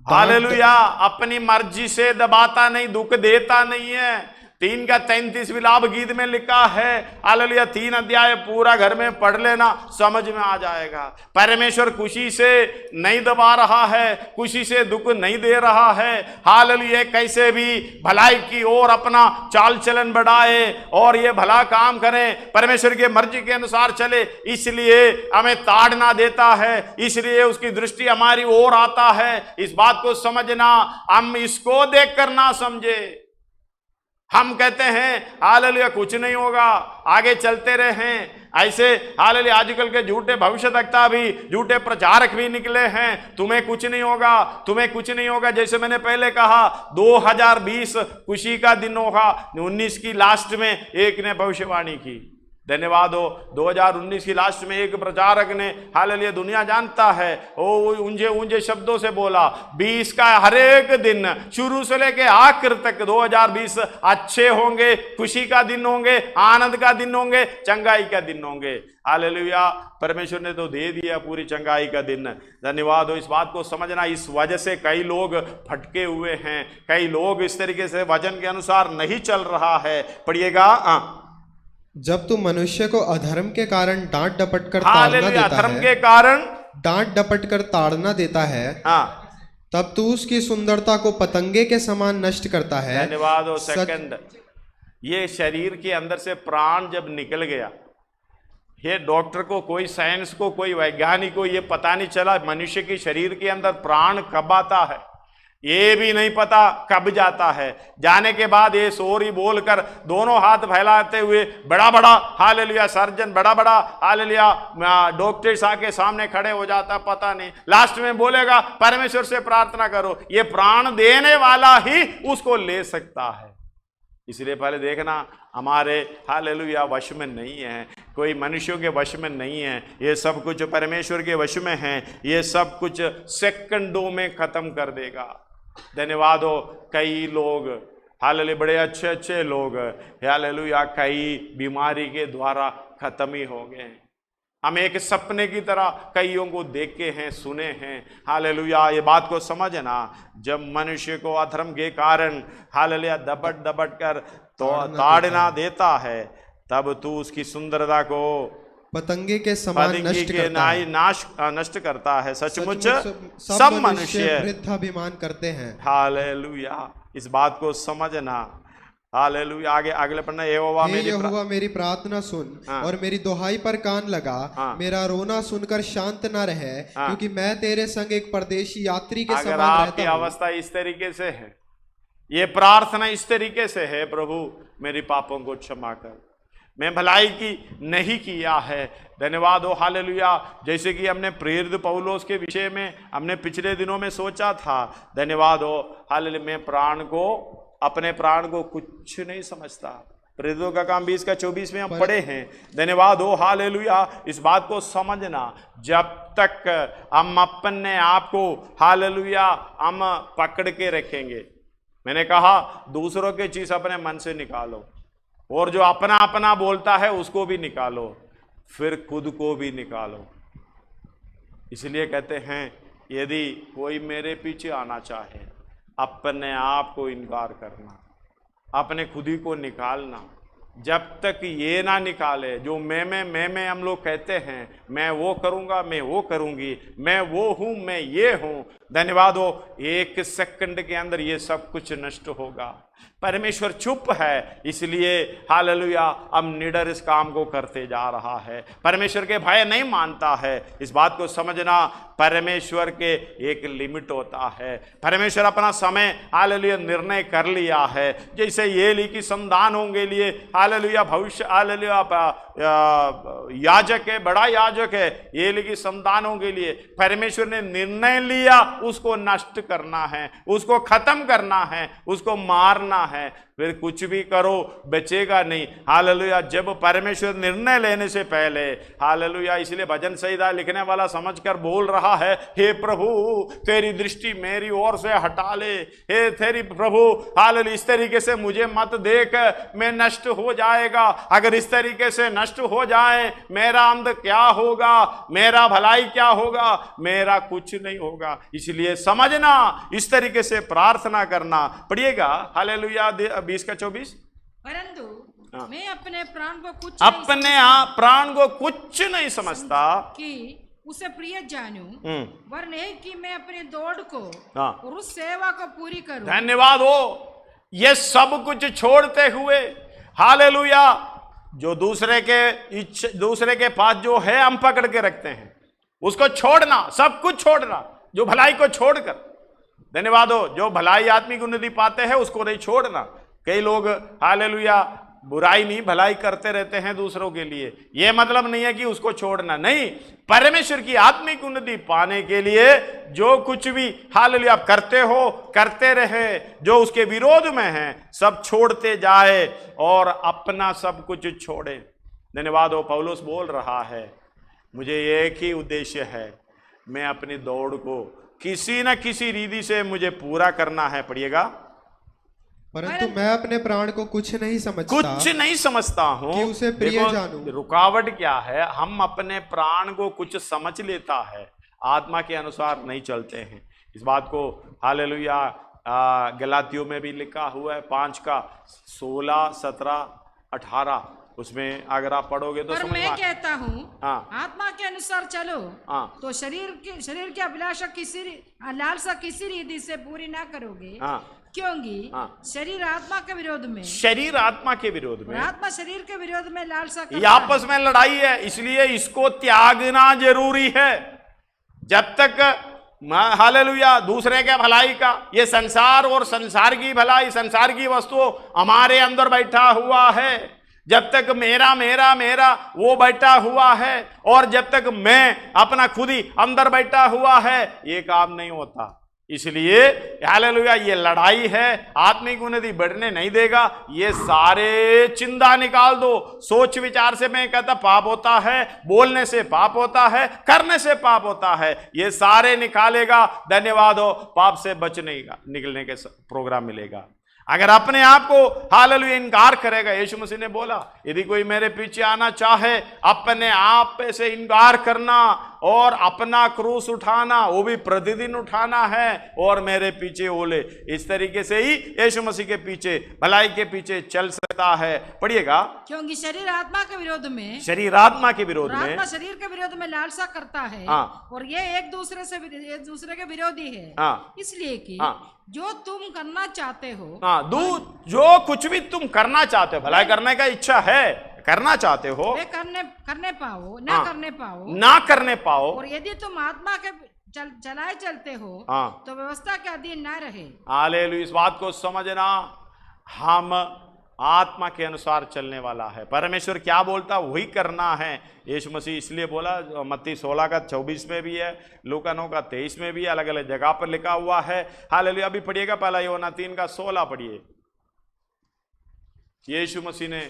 हालेलुया अपनी मर्जी से दबाता नहीं, दुख देता नहीं है। 3:33 विलाप गीत में लिखा है। हालेलुया। 3 अध्याय पूरा घर में पढ़ लेना, समझ में आ जाएगा। परमेश्वर खुशी से नहीं दबा रहा है, खुशी से दुख नहीं दे रहा है। हालेलुया। कैसे भी भलाई की ओर अपना चाल चलन बढ़ाए और ये भला काम करें, परमेश्वर के मर्जी के अनुसार चले, इसलिए हमें ताड़ना देता है, इसलिए उसकी दृष्टि हमारी ओर आता है। इस बात को समझना, हम इसको देखकर ना समझे। हम कहते हैं हालेलुया कुछ नहीं होगा, आगे चलते रहें। ऐसे हालेलुया आजकल के झूठे भविष्यवक्ता भी, झूठे प्रचारक भी निकले हैं, तुम्हें कुछ नहीं होगा, तुम्हें कुछ नहीं होगा। जैसे मैंने पहले कहा 2020 खुशी का दिन होगा, 19 की लास्ट में एक ने भविष्यवाणी की। धन्यवाद हो। 2019 की लास्ट में एक प्रचारक ने, हालेलुया दुनिया जानता है, ओ ऊंचे ऊंचे शब्दों से बोला 20 का हर एक दिन शुरू से लेके आखिर तक 2020 अच्छे होंगे, खुशी का दिन होंगे, आनंद का दिन होंगे, चंगाई का दिन होंगे। हालेलुया परमेश्वर ने तो दे दिया पूरी चंगाई का दिन। धन्यवाद हो। इस बात को समझना, इस वजह से कई लोग भटके हुए हैं, कई लोग इस तरीके से वचन के अनुसार नहीं चल रहा है। पढ़िएगा, जब तू मनुष्य को अधर्म के कारण डांट डपट कर ताड़ना देता है, अधर्म के कारण डांट डपट कर ताड़ना देता है, तब तू उसकी सुंदरता को पतंगे के समान नष्ट करता है। धन्यवाद हो। सेकंड, ये शरीर के अंदर से प्राण जब निकल गया, ये डॉक्टर को, कोई साइंस को, कोई वैज्ञानिक को ये पता नहीं चला मनुष्य के शरीर के अंदर प्राण कब आता है, ये भी नहीं पता कब जाता है। जाने के बाद ये सोरी बोलकर दोनों हाथ फैलाते हुए बड़ा बड़ा हालेलुया सर्जन, बड़ा बड़ा हालेलुया डॉक्टर्स आके सामने खड़े हो जाता, पता नहीं, लास्ट में बोलेगा परमेश्वर से प्रार्थना करो। ये प्राण देने वाला ही उसको ले सकता है। इसलिए पहले देखना, हमारे हालेलुया वश में नहीं है, कोई मनुष्यों के वश में नहीं है, ये सब कुछ परमेश्वर के वश में है। ये सब कुछ सेकंडों में खत्म कर देगा। धन्यवाद हो। कई लोग हालेलुया, बड़े अच्छे अच्छे लोग हालेलुया कई बीमारी के द्वारा खत्म ही हो गए। हम एक सपने की तरह कईयों को देखे हैं, सुने हैं। हालेलुया ये बात को समझना, जब मनुष्य को अधर्म के कारण हालेलुया दबट दबट कर तो ताड़ना देता है, तब तू उसकी सुंदरता को पतंगे के समान नष्ट करता है। सचमुच सब मनुष्य वृद्धाभिमान करते हैं। हालेलुया इस बात को समझना। हालेलुया आगे अगले पढ़ना, यहोवा मेरी प्रार्थना सुन और मेरी दुहाई पर कान लगा, मेरा रोना सुनकर शांत न रहे, क्योंकि मैं तेरे संग एक परदेशी यात्री के समान रहता हूं। आपकी अवस्था इस तरीके से है, ये प्रार्थना इस तरीके से है, प्रभु मेरे पापों को क्षमा कर, मैं भलाई की नहीं किया है। धन्यवाद हो। हालेलुया जैसे कि हमने प्रेरित पौलुस के विषय में हमने पिछले दिनों में सोचा था। धन्यवाद हो। हालेलुया मैं अपने प्राण को कुछ नहीं समझता। प्रेरितों का काम 20 का 24 में हम पढ़े हैं। धन्यवाद हो। हालेलुया इस बात को समझना, जब तक हम अपने आप को हालेलुया हम पकड़ के रखेंगे, मैंने कहा दूसरों की चीज अपने मन से निकालो, और जो अपना अपना बोलता है उसको भी निकालो, फिर खुद को भी निकालो। इसलिए कहते हैं यदि कोई मेरे पीछे आना चाहे, अपने आप को इनकार करना, अपने खुद ही को निकालना। जब तक ये ना निकाले, जो मैं हम लोग कहते हैं, मैं वो करूँगा, मैं वो करूँगी, मैं वो हूँ, मैं ये हूँ। धन्यवाद हो। एक सेकंड के अंदर ये सब कुछ नष्ट होगा। परमेश्वर चुप है, इसलिए हालेलुया अब निडर इस काम को करते जा रहा है। परमेश्वर के भय नहीं मानता है। इस बात को समझना, परमेश्वर के एक लिमिट होता है। परमेश्वर अपना समय हालेलुया निर्णय कर लिया है। जैसे एली की संतानों के लिए हालेलुया भविष्य हालेलुया याजक है, बड़ा याजक है, एली की संतानों के लिए परमेश्वर ने निर्णय लिया उसको नष्ट करना है, उसको खत्म करना है, उसको मारना है। फिर कुछ भी करो बचेगा नहीं। हालेलुया जब परमेश्वर निर्णय लेने से पहले हालेलुया, इसलिए भजन संहिता लिखने वाला समझकर बोल रहा है, हे प्रभु तेरी दृष्टि मेरी ओर से हटा ले, हे तेरी प्रभु हालेलुया इस तरीके से मुझे मत देख, मैं नष्ट हो जाएगा। अगर इस तरीके से नष्ट हो जाए मेरा अंत क्या होगा, मेरा भलाई क्या होगा, मेरा कुछ नहीं होगा। इसलिए समझना, इस तरीके से प्रार्थना करना। पढ़िएगा हालेलुया 20 का 24। परंतु मैं अपने प्राण को कुछ प्राण को कुछ नहीं समझता कि उसे प्रिय जानूं, वरन है कि मैं अपनी दौड़ को और उस सेवा को पूरी करूं। धन्यवाद हो। ये सब कुछ छोड़ते हुए हालेलुया, जो दूसरे के पास जो है हम पकड़ के रखते हैं, उसको छोड़ना, सब कुछ छोड़ना, जो भलाई को छोड़कर। धन्यवाद हो। जो भलाई आत्मिक उन्नति पाते हैं उसको नहीं छोड़ना, कई लोग हालेलुया बुराई नहीं भलाई करते रहते हैं दूसरों के लिए। यह मतलब नहीं है कि उसको छोड़ना, नहीं, परमेश्वर की आत्मिक उन्नति पाने के लिए जो कुछ भी हालेलुया आप करते हो करते रहे, जो उसके विरोध में है सब छोड़ते जाए और अपना सब कुछ छोड़े। धन्यवाद हो, पौलुस बोल रहा है मुझे एक ही उद्देश्य है, मैं अपनी दौड़ को किसी न किसी रीति से मुझे पूरा करना है। पढ़िएगा, परंतु मैं अपने प्राण को कुछ नहीं समझता हूँ कि उसे प्रिय जानूं। रुकावट क्या है? हम अपने प्राण को कुछ समझ लेता है, आत्मा के अनुसार नहीं चलते हैं। इस बात को हालेलुया गलातियों में भी लिखा हुआ है 5 का 16, 17, 18, उसमें अगर आप पढ़ोगे तो पर समझ मैं कहता हूँ हाँ, आत्मा के अनुसार चलो हाँ, तो शरीर की अभिलाषा लालसा किसी रीति से पूरी ना करोगे। हाँ, क्योंकि शरीर आत्मा के विरोध में, शरीर आत्मा के विरोध में, आत्मा शरीर के विरोध में लालसा ये आपस में लड़ाई है, इसलिए इसको त्यागना जरूरी है। जब तक हालेलुया दूसरे के भलाई का, ये संसार और संसार की भलाई, संसार की वस्तु हमारे अंदर बैठा हुआ है, जब तक मेरा मेरा मेरा वो बैठा हुआ है और जब तक मैं अपना खुद ही अंदर बैठा हुआ है, ये काम नहीं होता। इसलिए हालेलुया ये लड़ाई है, आत्मिक उन्नति बढ़ने नहीं देगा। ये सारे चिंता निकाल दो। सोच विचार से मैं कहता पाप होता है, बोलने से पाप होता है, करने से पाप होता है, ये सारे निकालेगा। धन्यवाद हो, पाप से बचने का निकलने के प्रोग्राम मिलेगा। अगर अपने आप को हालेलुया इनकार करेगा, यीशु मसीह ने बोला यदि कोई मेरे पीछे आना चाहे अपने आप से इनकार करना और अपना क्रूस उठाना, वो भी प्रतिदिन उठाना है और मेरे पीछे ओले। इस तरीके से ही यीशु मसीह के पीछे, भलाई के पीछे चल सकता है। पढ़िएगा, क्योंकि शरीर आत्मा के विरोध में, शरीर आत्मा के विरोध में, आत्मा शरीर के विरोध में लालसा करता है और ये एक दूसरे के विरोधी है। इसलिए कि जो तुम करना चाहते हो, जो कुछ भी तुम करना चाहते हो, भलाई करने का इच्छा है, करना चाहते हो, वे करने पाओ ना करने पाओ। और यदि तुम आत्मा के चलते हो तो व्यवस्था के अधीन ना रहे। हालेलुया, इस बात को समझना, हम आत्मा के अनुसार चलने वाला है। परमेश्वर क्या बोलता वही करना है। यीशु मसीह इसलिए बोला, मत्ती 16 का 24 में भी है, लूका 9 का 23 में भी, अलग अलग जगह पर लिखा हुआ है। हालेलुया, अभी पढ़िएगा, पहला यूहन्ना 3 का 16 पढ़िए। यीशु मसीह ने,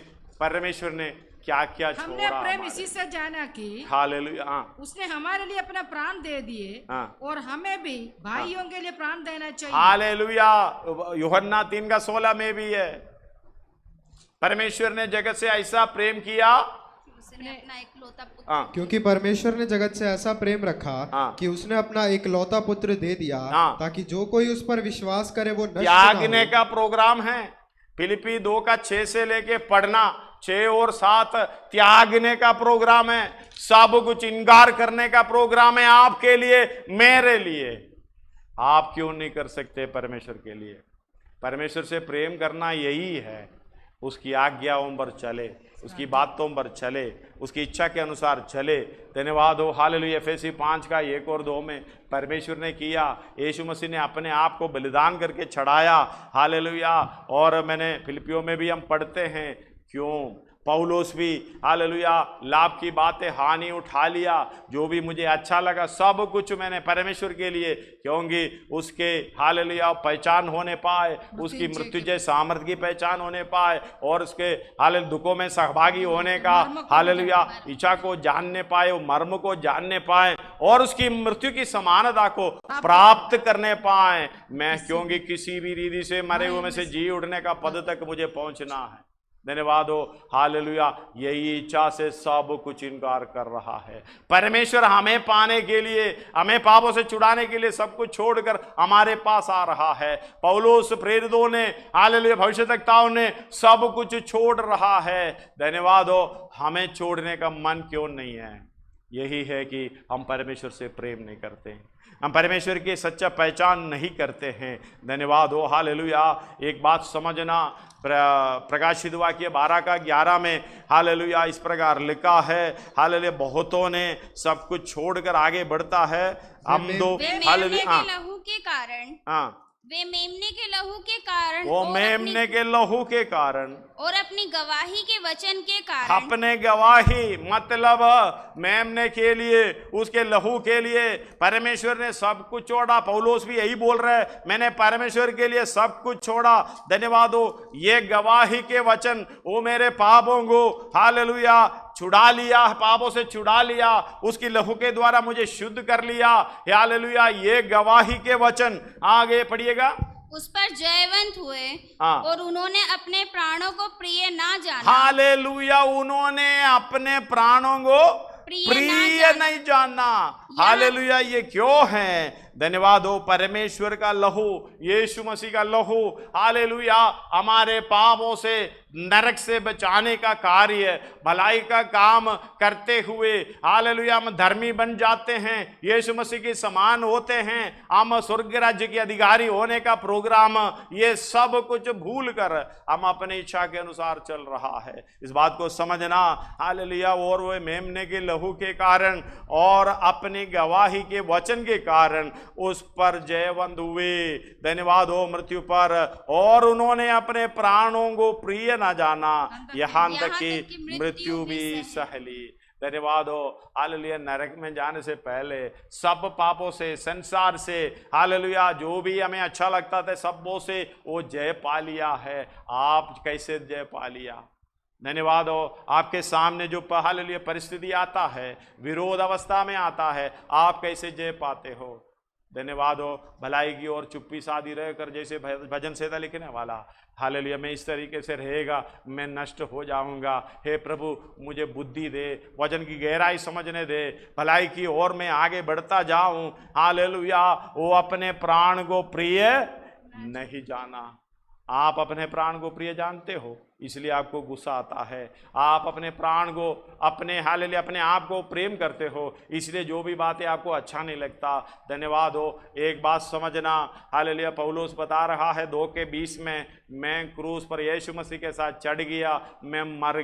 परमेश्वर ने क्या क्या छोड़ा। हमने प्रेम इसी से जाना कि हालेलुया उसने हमारे लिए अपना प्राण दे दिए और हमें भी भाइयों के लिए प्राण देना चाहिए। हालेलुया, यूहन्ना 3 का 16 में भी है। परमेश्वर ने जगत से ऐसा प्रेम किया, क्योंकि परमेश्वर ने जगत से ऐसा प्रेम रखा कि उसने अपना एकलौता पुत्र दे दिया ताकि जो कोई उस पर विश्वास करे वो नष्ट ना हो। त्यागने का प्रोग्राम है। फिलिपी 2 का 6 से लेके पढ़ना, 6 और 7 त्यागने का प्रोग्राम है, सब कुछ इनकार करने का प्रोग्राम है आपके लिए, मेरे लिए। आप क्यों नहीं कर सकते परमेश्वर के लिए? परमेश्वर से प्रेम करना यही है, उसकी आज्ञाओं पर चले, उसकी बातों पर चले, उसकी इच्छा के अनुसार चले। धन्यवाद हो, हालेलुया। एफएसी 5 का 1 और 2 में परमेश्वर ने किया, यीशु मसीह ने अपने आप को बलिदान करके चढ़ाया। हालेलुया। और मैंने फिलिपियों में भी हम पढ़ते हैं, क्यों पौलुस भी हालेलुया लाभ की बातें हानि उठा लिया, जो भी मुझे अच्छा लगा सब कुछ मैंने परमेश्वर के लिए, क्योंकि उसके हालेलुया पहचान होने पाए, उसकी मृत्युजय सामर्थ्य की पहचान होने पाए और उसके हालेलुया दुखों में सहभागी होने का हालेलुया इच्छा को जानने पाए, मर्म को जानने पाए और उसकी मृत्यु की समानता को प्राप्त करने पाए। मैं क्योंकि किसी भी रीति से मरे हुए में से जी उठने का पद तक मुझे पहुंचना है। धन्यवाद हो, हालेलुया। यही इच्छा से सब कुछ इनकार कर रहा है। परमेश्वर हमें पाने के लिए, हमें पापों से छुड़ाने के लिए सब कुछ छोड़कर हमारे पास आ रहा है। पौलुस, प्रेरितों ने, हालेलुया भविष्यवक्ताओं ने सब कुछ छोड़ रहा है। धन्यवाद हो, हमें छोड़ने का मन क्यों नहीं है? यही है कि हम परमेश्वर से प्रेम नहीं करते हैं, हम परमेश्वर की सच्चा पहचान नहीं करते हैं। धन्यवाद हो, हालेलुया। एक बात समझना, प्रकाशित वाक्य 12 का 11 में हालेलुया इस प्रकार लिखा है, हालेलुया बहुतों ने सब कुछ छोड़कर आगे बढ़ता है। हम दो हालेलुया लहू के कारण वे मेमने के लहू के कारण वो मेमने के लहू के कारण और अपनी गवाही के वचन के कारण, अपने गवाही मतलब मेमने के लिए, उसके लहू के लिए परमेश्वर ने सब कुछ छोड़ा। पौलुस भी यही बोल रहा है, मैंने परमेश्वर के लिए सब कुछ छोड़ा। धन्यवाद हो, ये गवाही के वचन वो मेरे पापों को हालेलुया छुड़ा लिया, पापों से छुड़ा लिया, उसकी लहू के द्वारा मुझे शुद्ध कर लिया। हालेलुया, ये गवाही के वचन। आगे पढ़िएगा। उस पर जयवंत हुए और उन्होंने अपने प्राणों को प्रिय ना जाना। हालेलुया, उन्होंने अपने प्राणों को प्रिय नहीं जानना। हालेलुया, ये क्यों है? धन्यवाद हो, परमेश्वर का लहू, यीशु मसीह का लहू हालेलुया हमारे पापों से, नरक से बचाने का कार्य, भलाई का काम करते हुए हालेलुया हम धर्मी बन जाते हैं, यीशु मसीह के समान होते हैं, हम स्वर्ग राज्य के अधिकारी होने का प्रोग्राम, ये सब कुछ भूल कर हम अपनी इच्छा के अनुसार चल रहा है। इस बात को समझना। हालेलुया, और वो मेमने के लहू के कारण और अपनी गवाही के वचन के कारण उस पर जयवंत हुए। धन्यवाद हो मृत्यु पर, और उन्होंने अपने प्राणों को प्रिय ना जाना, यहाँ तक कि मृत्यु भी सह ली। धन्यवाद हो। हालेलुया, नरक में जाने से पहले सब पापों से, संसार से, हालेलुया जो भी हमें अच्छा लगता था सबों से वो जय पा लिया है। आप कैसे जय पा लिया? धन्यवाद हो। आपके सामने जो हालेलुया परिस्थिति आता है, विरोध अवस्था में आता है, आप कैसे जय पाते हो? धन्यवाद हो। भलाई की ओर चुप्पी साधी रहकर, जैसे भजन संहिता लिखने वाला, हालेलुया मैं इस तरीके से रहेगा मैं नष्ट हो जाऊंगा। हे प्रभु मुझे बुद्धि दे, वचन की गहराई समझने दे, भलाई की ओर मैं आगे बढ़ता जाऊं। हालेलुया, वो अपने प्राण को प्रिय नहीं जाना। आप अपने प्राण को प्रिय जानते हो, इसलिए आपको गुस्सा आता है। आप अपने प्राण को, अपने हालेलुया अपने आप को प्रेम करते हो, इसलिए जो भी बातें आपको अच्छा नहीं लगता। धन्यवाद हो। एक बात समझना, हालेलुया पौलुस बता रहा है 2:20 में, मैं क्रूस पर यीशु मसीह के साथ चढ़ गया, मैं मर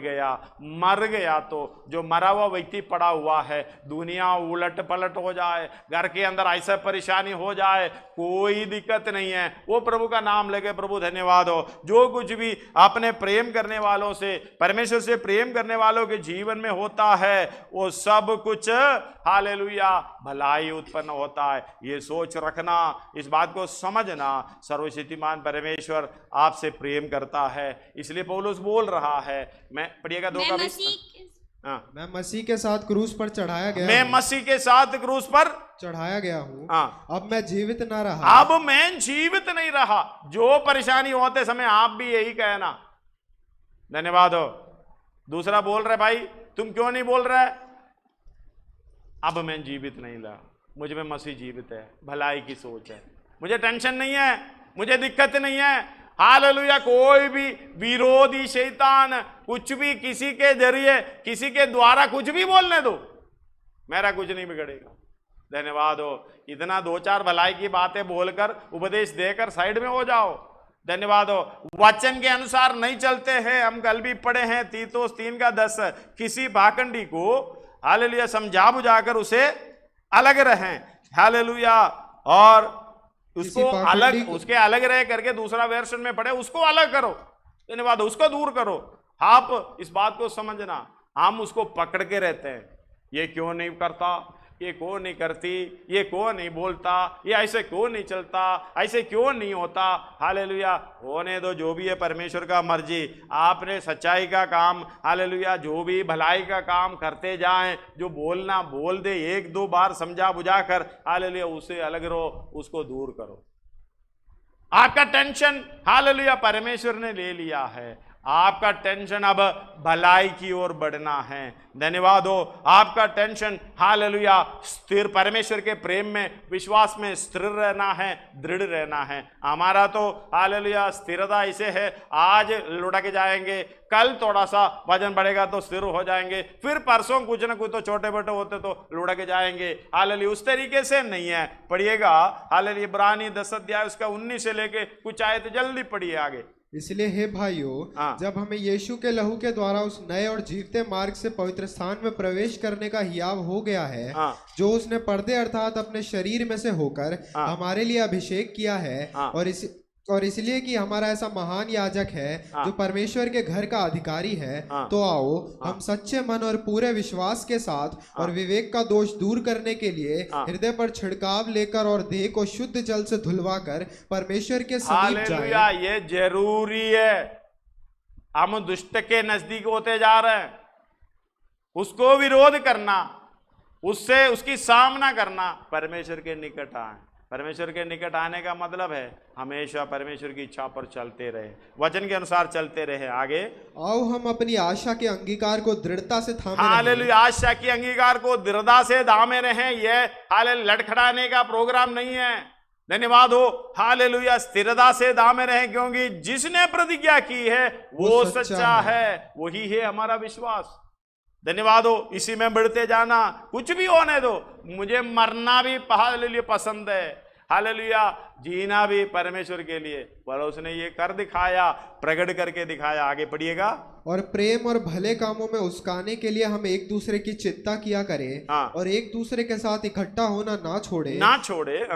गया। तो जो मरा हुआ व्यक्ति पड़ा हुआ है, दुनिया उलट पलट हो जाए, घर के अंदर ऐसा परेशानी हो जाए, कोई दिक्कत नहीं है, वो प्रभु का नाम लेके, प्रभु धन्यवाद हो, जो कुछ भी अपने प्रेम करने वालों से, परमेश्वर से प्रेम करने वालों के जीवन में होता है, वो सब कुछ हालेलुया भलाई उत्पन्न होता है। ये सोच रखना, इस बात को समझना, सर्वशक्तिमान परमेश्वर आपसे प्रेम करता है, इसलिए पौलुस बोल रहा है। मैं पढ़िएगा 2:20। मैं मसीह के साथ क्रूस पर चढ़ाया गया, मैं मसीह के साथ क्रूस पर चढ़ाया गया हूँ। हाँ, अब मैं जीवित ना रहा, अब मैं जीवित नहीं रहा। जो परेशानी होते समय आप भी यही कहना। धन्यवाद हो। दूसरा बोल रहे भाई तुम क्यों नहीं बोल रहे? अब मैं जीवित नहीं रहा, मुझ में मसीह जीवित है, भलाई की सोच है, मुझे टेंशन नहीं है, मुझे दिक्कत नहीं है। हालेलुया, कोई भी विरोधी शैतान कुछ भी किसी के जरिए, किसी के द्वारा कुछ भी बोलने दो, मेरा कुछ नहीं बिगड़ेगा। धन्यवाद हो। इतना 2-4 भलाई की बातें बोलकर, उपदेश देकर साइड में हो जाओ। धन्यवाद हो। वचन के अनुसार नहीं चलते हैं, हम कल भी पढ़े हैं तीतुस 3:10, किसी पाखंडी को हालेलुया समझा बुझाकर उसे अलग रहें। हालेलुया, और उसको अलग, उसके अलग रह करके दूसरा वर्षन में पढ़े, उसको अलग करो। धन्यवाद, उसको दूर करो। आप इस बात को समझना, हम उसको पकड़ के रहते हैं, ये क्यों नहीं करता, ये क्यों नहीं करती, ये क्यों नहीं बोलता, ये ऐसे क्यों नहीं चलता, ऐसे क्यों नहीं होता। हालेलुया, होने दो, जो भी है परमेश्वर का मर्जी। आपने सच्चाई का काम, हालेलुया जो भी भलाई का काम करते जाएं, जो बोलना बोल दे, 1-2 बार समझा बुझा कर, हालेलुया उससे अलग रहो, उसको दूर करो। आपका टेंशन हालेलुया परमेश्वर ने ले लिया है, आपका टेंशन अब भलाई की ओर बढ़ना है। धन्यवाद हो। आपका टेंशन हालेलुया स्थिर, परमेश्वर के प्रेम में, विश्वास में स्थिर रहना है, दृढ़ रहना है। हमारा तो हालेलुया स्थिरता ऐसे है, आज लुढ़क जाएंगे, कल थोड़ा सा वजन बढ़ेगा तो स्थिर हो जाएंगे, फिर परसों कुछ ना कुछ तो छोटे मोटे होते तो लुढ़क जाएंगे। हालेलुया उस तरीके से नहीं है। पढ़िएगा हालेलुया इब्रानी 10 अध्याय उसका 19 से लेके कुछ आए तो जल्दी पढ़िए आगे। इसलिए हे भाइयों, जब हमें यीशु के लहू के द्वारा उस नए और जीवते मार्ग से पवित्र स्थान में प्रवेश करने का हियाव हो गया है, जो उसने पर्दे अर्थात अपने शरीर में से होकर हमारे लिए अभिषेक किया है, और इसलिए कि हमारा ऐसा महान याजक है जो परमेश्वर के घर का अधिकारी है, तो आओ हम सच्चे मन और पूरे विश्वास के साथ और विवेक का दोष दूर करने के लिए हृदय पर छिड़काव लेकर और देह को शुद्ध जल से धुलवाकर परमेश्वर के समीप जाएं। ये जरूरी है। हम दुष्ट के नजदीक होते जा रहे हैं, उसको विरोध करना, उससे उसकी सामना करना, परमेश्वर के निकट आए। परमेश्वर के निकट आने का मतलब है हमेशा परमेश्वर की इच्छा पर चलते रहे, वचन के अनुसार चलते रहे। आगे आओ हम अपनी आशा के अंगीकार को दृढ़ता से थामे रहें। हालेलुया, आशा के अंगीकार को दृढ़ता से थामे रहें। यह हालेलुया लड़खड़ाने का प्रोग्राम नहीं है। धन्यवाद हो। हालेलुया, स्थिरता से थामे रहें, क्योंकि जिसने प्रतिज्ञा की है वो सच्चा है, वही है हमारा विश्वास। धन्यवाद हो। इसी में बढ़ते जाना, कुछ भी होने दो, मुझे मरना भी हालेलुया पसंद है, हालेलुया जीना भी परमेश्वर के लिए। पर उसने ये कर दिखाया, प्रकट करके दिखाया। आगे पढ़िएगा। और प्रेम और भले कामों में उस्काने के लिए हम एक दूसरे की चिंता किया करें, और एक दूसरे के साथ इकट्ठा होना ना छोड़े,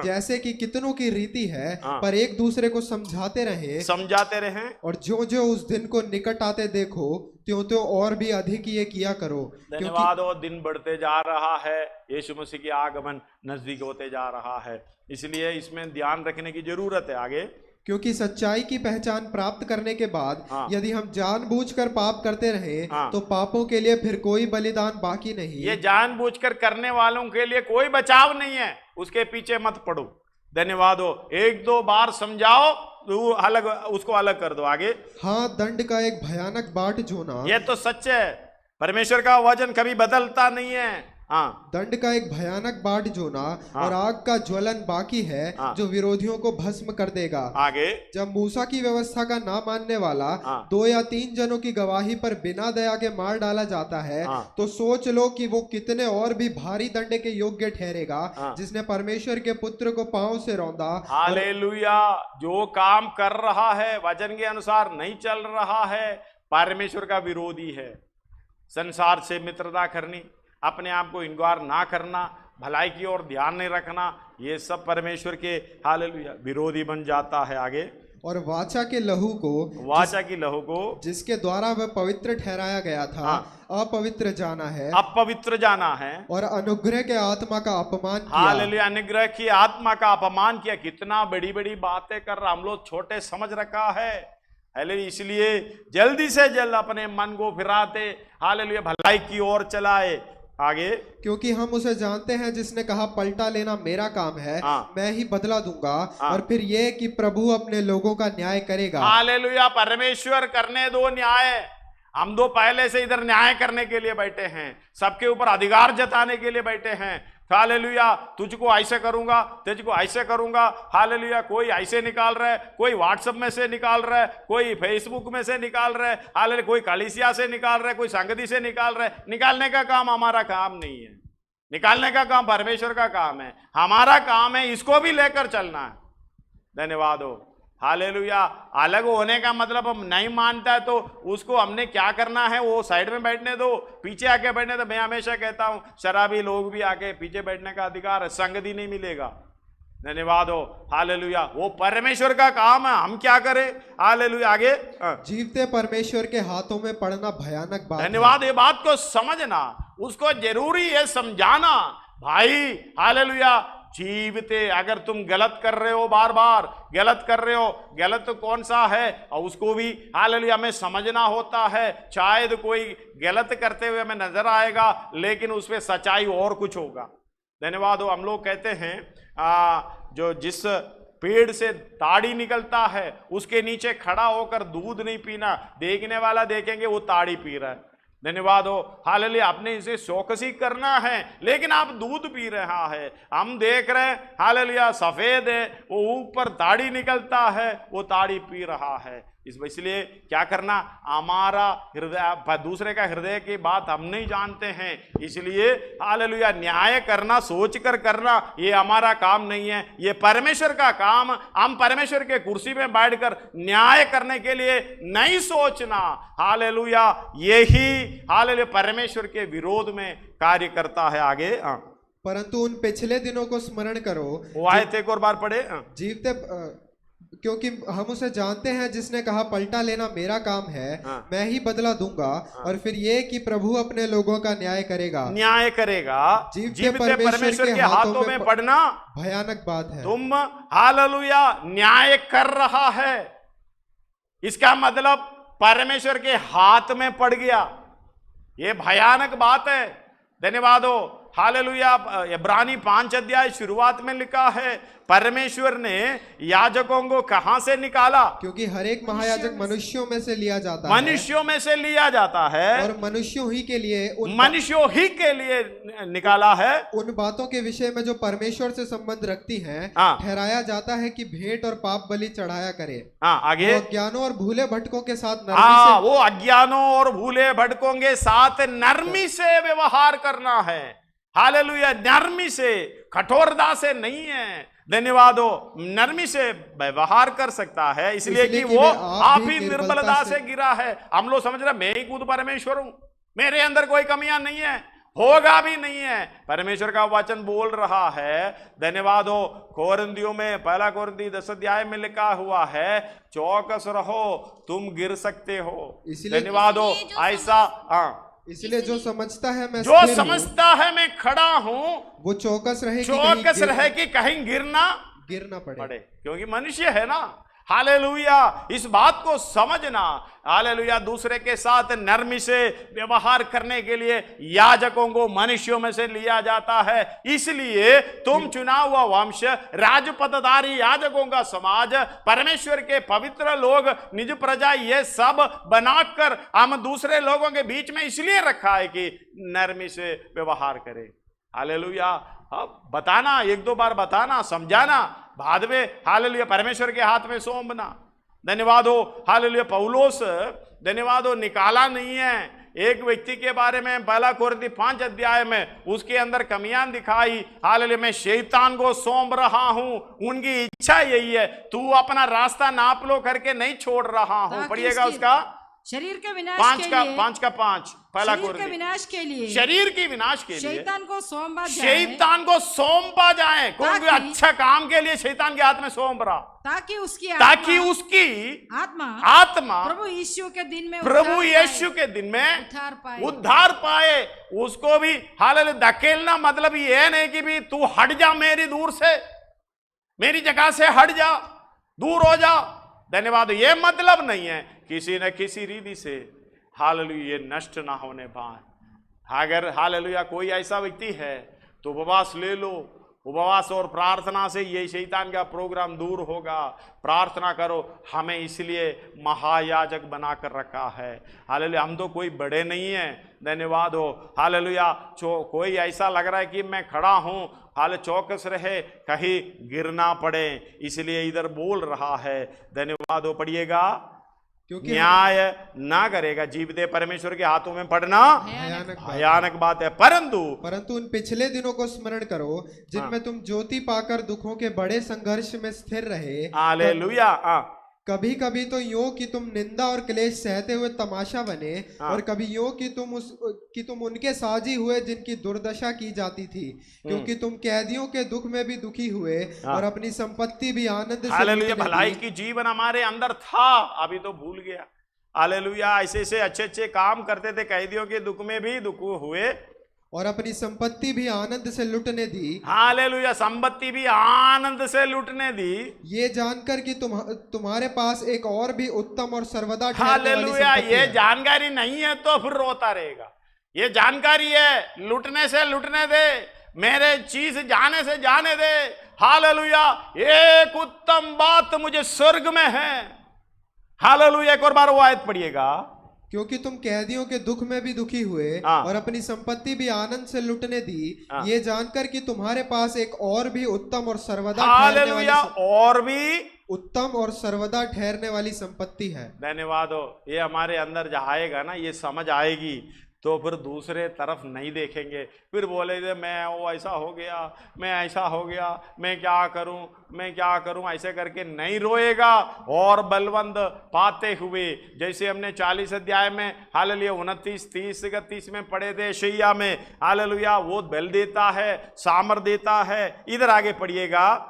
जैसे कि कितनों की रीति है, पर एक दूसरे को समझाते रहें। और जो जो उस दिन को निकट आते देखो, त्यों त्यों और भी अधिक ये किया करो। धन्यवाद हो। दिन बढ़ते जा रहा है, यीशु मसीह की आगमन नजदीक होते जा रहा है, इसलिए इसमें ध्यान रखने की जरूरत है। आगे, क्योंकि सच्चाई की पहचान प्राप्त करने के बाद यदि हम जानबूझकर पाप करते रहे, तो पापों के लिए फिर कोई बलिदान बाकी नहीं। ये जानबूझकर करने वालों के लिए कोई बचाव नहीं है, उसके पीछे मत पड़ो। धन्यवाद हो। एक दो बार समझाओ तो अलग, उसको अलग कर दो। आगे, हाँ, दंड का एक भयानक बाट जोना, ये तो सच है। परमेश्वर का वचन कभी बदलता नहीं है। दंड का एक भयानक बाट जोना और आग का ज्वलन बाकी है, जो विरोधियों को भस्म कर देगा। आगे, जब मूसा की व्यवस्था का ना मानने वाला 2 या 3 जनों की गवाही पर बिना दया के मार डाला जाता है, तो सोच लो कि वो कितने और भी भारी दंड के योग्य ठहरेगा, जिसने परमेश्वर के पुत्र को पांव से रौंदा। हालेलुया। जो काम कर रहा है वचन के अनुसार नहीं चल रहा है, परमेश्वर का विरोधी है। संसार से मित्रता करनी, अपने आप को इनकार ना करना, भलाई की ओर ध्यान नहीं रखना, ये सब परमेश्वर के हालेलुया विरोधी बन जाता है। आगे, और वाचा की लहू को जिसके द्वारा वह पवित्र ठहराया गया था, अपवित्र जाना है, और अनुग्रह के आत्मा का अपमान किया। हालेलुया, अनुग्रह की आत्मा का अपमान किया। कितना बड़ी बड़ी बातें कर रहा, हम लोग छोटे समझ रखा है। हालेलुया, इसलिए जल्दी से जल्द अपने मन को फिराते, हालेलुया भलाई की ओर चलाए। आगे, क्योंकि हम उसे जानते हैं जिसने कहा पलटा लेना मेरा काम है, मैं ही बदला दूंगा। और फिर ये कि प्रभु अपने लोगों का न्याय करेगा। हालेलुया, परमेश्वर करने दो न्याय। हम दो पहले से इधर न्याय करने के लिए बैठे हैं, सबके ऊपर अधिकार जताने के लिए बैठे हैं। हालेलुया, तुझको ऐसे करूंगा, तुझको ऐसे करूंगा। हालेलुया, कोई ऐसे निकाल रहा है, कोई व्हाट्सएप में से निकाल रहा है, कोई फेसबुक में से निकाल रहा है, हालेलुया कोई कलीसिया से निकाल रहा है, कोई संगति से निकाल रहा है। निकालने का काम हमारा काम नहीं है, निकालने का काम परमेश्वर का काम है। हमारा काम है इसको भी लेकर चलना है। धन्यवाद हो। हालेलुया, अलग होने का मतलब हम नहीं मानता है तो उसको हमने क्या करना है, वो साइड में बैठने दो, पीछे आके बैठने दो। मैं हमेशा कहता हूं शराबी लोग भी आके पीछे बैठने का अधिकार है, संगति नहीं मिलेगा। धन्यवाद हो। हालेलुया, वो परमेश्वर का काम है, हम क्या करें। हालेलुया। आगे, जीवते परमेश्वर के हाथों में पड़ना भयानक बात। धन्यवाद। ये बात को समझना, उसको जरूरी है समझाना भाई। हालेलुया, जीवते, अगर तुम गलत कर रहे हो, बार बार गलत कर रहे हो, गलत तो कौन सा है, और उसको भी हालेलुया हमें समझना होता है। शायद कोई गलत करते हुए हमें नजर आएगा, लेकिन उसमें सच्चाई और कुछ होगा। धन्यवाद हो। हम लोग कहते हैं जो जिस पेड़ से ताड़ी निकलता है उसके नीचे खड़ा होकर दूध नहीं पीना, देखने वाला देखेंगे वो ताड़ी पी रहा है। धन्यवाद हो। हालेलुया, आपने इसे चौकसी करना है, लेकिन आप दूध पी रहा है, हम देख रहे हैं। हालेलुया, सफेद है, वो ऊपर ताड़ी निकलता है, वो ताड़ी पी रहा है। इसलिए क्या करना, हमारा हृदय, दूसरे का हृदय की बात हम नहीं जानते हैं, इसलिए हालेलुया न्याय करना, सोच कर करना, ये हमारा काम नहीं है, ये परमेश्वर का काम। हम परमेश्वर के कुर्सी में बैठकर न्याय करने के लिए नहीं सोचना। हालेलुया, यही हालेलुया परमेश्वर के विरोध में कार्य करता है। आगे परंतु उन पिछले दिनों को स्मरण करो। वो आयत एक और बार पढ़े। जीवते, क्योंकि हम उसे जानते हैं जिसने कहा पलटा लेना मेरा काम है, मैं ही बदला दूंगा। और फिर ये कि प्रभु अपने लोगों का न्याय करेगा। जीवते परमेश्वर के हाथों में पड़ना भयानक बात है। तुम हालेलुया न्याय कर रहा है, इसका मतलब परमेश्वर के हाथ में पड़ गया, ये भयानक बात है। धन्यवाद हो। हालेलुया, इब्रानी 5 अध्याय शुरुआत में लिखा है, परमेश्वर ने याजकों को कहां से निकाला? क्योंकि हर एक महायाजक मनुष्यों में से लिया जाता है। मनुष्यों में से लिया जाता है, और मनुष्यों ही के लिए निकाला है। उन बातों के विषय में जो परमेश्वर से संबंध रखती हैं, ठहराया जाता है कि भेंट और पाप बलि चढ़ाया करे। आगे, अज्ञानों और भूले भटकों के साथ वो अज्ञानों और भूले भटकों के साथ नरमी से व्यवहार करना है। हालेलुया, नरमी से, कठोरता से नहीं है। धन्यवाद हो, नरमी से व्यवहार कर सकता है, इसलिए कि वो आप ही निर्बलता से गिरा है। हम लोग समझ रहे मैं ही खुद परमेश्वर हूं, मेरे अंदर कोई कमियां नहीं है, होगा भी नहीं है। परमेश्वर का वचन बोल रहा है। धन्यवाद हो। कोरिन्थियों में 1 कोरिन्थी 10 अध्याय में लिखा हुआ है, चौकस रहो, तुम गिर सकते हो। धन्यवाद हो। ऐसा इसलिए जो समझता है मैं खड़ा हूं, वो चौकस रहे कि कहीं गिरना पड़े, क्योंकि मनुष्य है ना। हालेलुया, इस बात को समझना। हालेलुया, दूसरे के साथ नरमी से व्यवहार करने के लिए याजकों को मनुष्यों में से लिया जाता है। इसलिए तुम चुना हुआ वंश, राजपदधारी याजकों का समाज, परमेश्वर के पवित्र लोग, निज प्रजा, ये सब बनाकर हम दूसरे लोगों के बीच में इसलिए रखा है कि नरमी से व्यवहार करें। हालेलुया, बताना, 1-2 बार बताना, समझाना, बाद में हालेलुया परमेश्वर के हाथ में सौंपना। धन्यवाद हो। हालेलुया, पौलुस धन्यवाद हो निकाला नहीं है एक व्यक्ति के बारे में 1 कोरिन्थी 5 अध्याय में, उसके अंदर कमियां दिखाई। हालेलुया, मैं शैतान को सौंप रहा हूं, उनकी इच्छा यही है, तू अपना रास्ता नाप लो करके नहीं छोड़ रहा हूं। पढ़िएगा उसका शरीर के विनाश 5 का 5 1 कोरिन्थी, विनाश के लिए, शरीर के विनाश के लिए शैतान को सौंपा जाए। कौन अच्छा काम के लिए शैतान के हाथ में सौंप रहा, ताकि उसकी आत्मा प्रभु यीशु के दिन में उद्धार पाए। उसको भी हालेलुया धकेलना मतलब ये नहीं कि भी तू हट जा, मेरी जगह से हट जा, दूर हो जा। धन्यवाद, ये मतलब नहीं है किसी न किसी रीति से हालेलुया ये नष्ट ना होने पाए। अगर हालेलुया कोई ऐसा व्यक्ति है तो उपवास ले लो, उपवास और प्रार्थना से ये शैतान का प्रोग्राम दूर होगा। प्रार्थना करो, हमें इसलिए महायाजक बनाकर रखा है। हालेलुया, हम तो कोई बड़े नहीं हैं। धन्यवाद हो। हालेलुया, कोई ऐसा लग रहा है कि मैं खड़ा हूं, हाल चौकस रहे कहीं गिरना पड़े, इसलिए इधर बोल रहा है। धन्यवाद हो। पढ़िएगा, क्योंकि न्याय ना करेगा, जीवते परमेश्वर के हाथों में पड़ना भयानक बात है। परंतु उन पिछले दिनों को स्मरण करो जिनमें तुम ज्योति पाकर दुखों के बड़े संघर्ष में स्थिर रहे। हालेलुया। कभी कभी तो यूं कि तुम निंदा और क्लेश सहते हुए तमाशा बने, और कभी यूं कि तुम उनके साजी हुए जिनकी दुर्दशा की जाती थी, क्योंकि तुम कैदियों के दुख में भी दुखी हुए और अपनी संपत्ति भी आनंद से हालेलुया, भलाई की जीवन हमारे अंदर था, अभी तो भूल गया। हालेलुया, ऐसे अच्छे काम करते थे, कैदियों के दुख में भी दुख हुए और अपनी संपत्ति भी आनंद से लुटने दी। हालेलुया, संपत्ति भी आनंद से लुटने दी, ये जानकर कि तुम्हारे पास एक और भी उत्तम और सर्वदा हालेलुया, ये जानकारी नहीं है तो फिर रोता रहेगा। ये जानकारी है, लुटने से लुटने दे, मेरे चीज जाने से जाने दे। हालेलुया, एक उत्तम बात मुझे स्वर्ग में है। हालेलुया, एक और बार वो आयत पढ़िएगा, क्योंकि तुम कैदियों के दुख में भी दुखी हुए और अपनी संपत्ति भी आनंद से लुटने दी, ये जानकर कि तुम्हारे पास एक और भी उत्तम और सर्वदा हालेलुया, और भी उत्तम और सर्वदा ठहरने वाली संपत्ति है। धन्यवाद हो। ये हमारे अंदर जब आएगा ना, ये समझ आएगी, तो फिर दूसरे तरफ नहीं देखेंगे, फिर बोले मैं वो ऐसा हो गया, मैं ऐसा हो गया, मैं क्या करूं, ऐसे करके नहीं रोएगा। और बलवंत पाते हुए, जैसे हमने 40 अध्याय में हालेलुया 29, 30, 31 में पढ़े थे, यशायाह में हालेलुया, वो बल देता है, सामर्थ देता है। इधर आगे पढ़िएगा।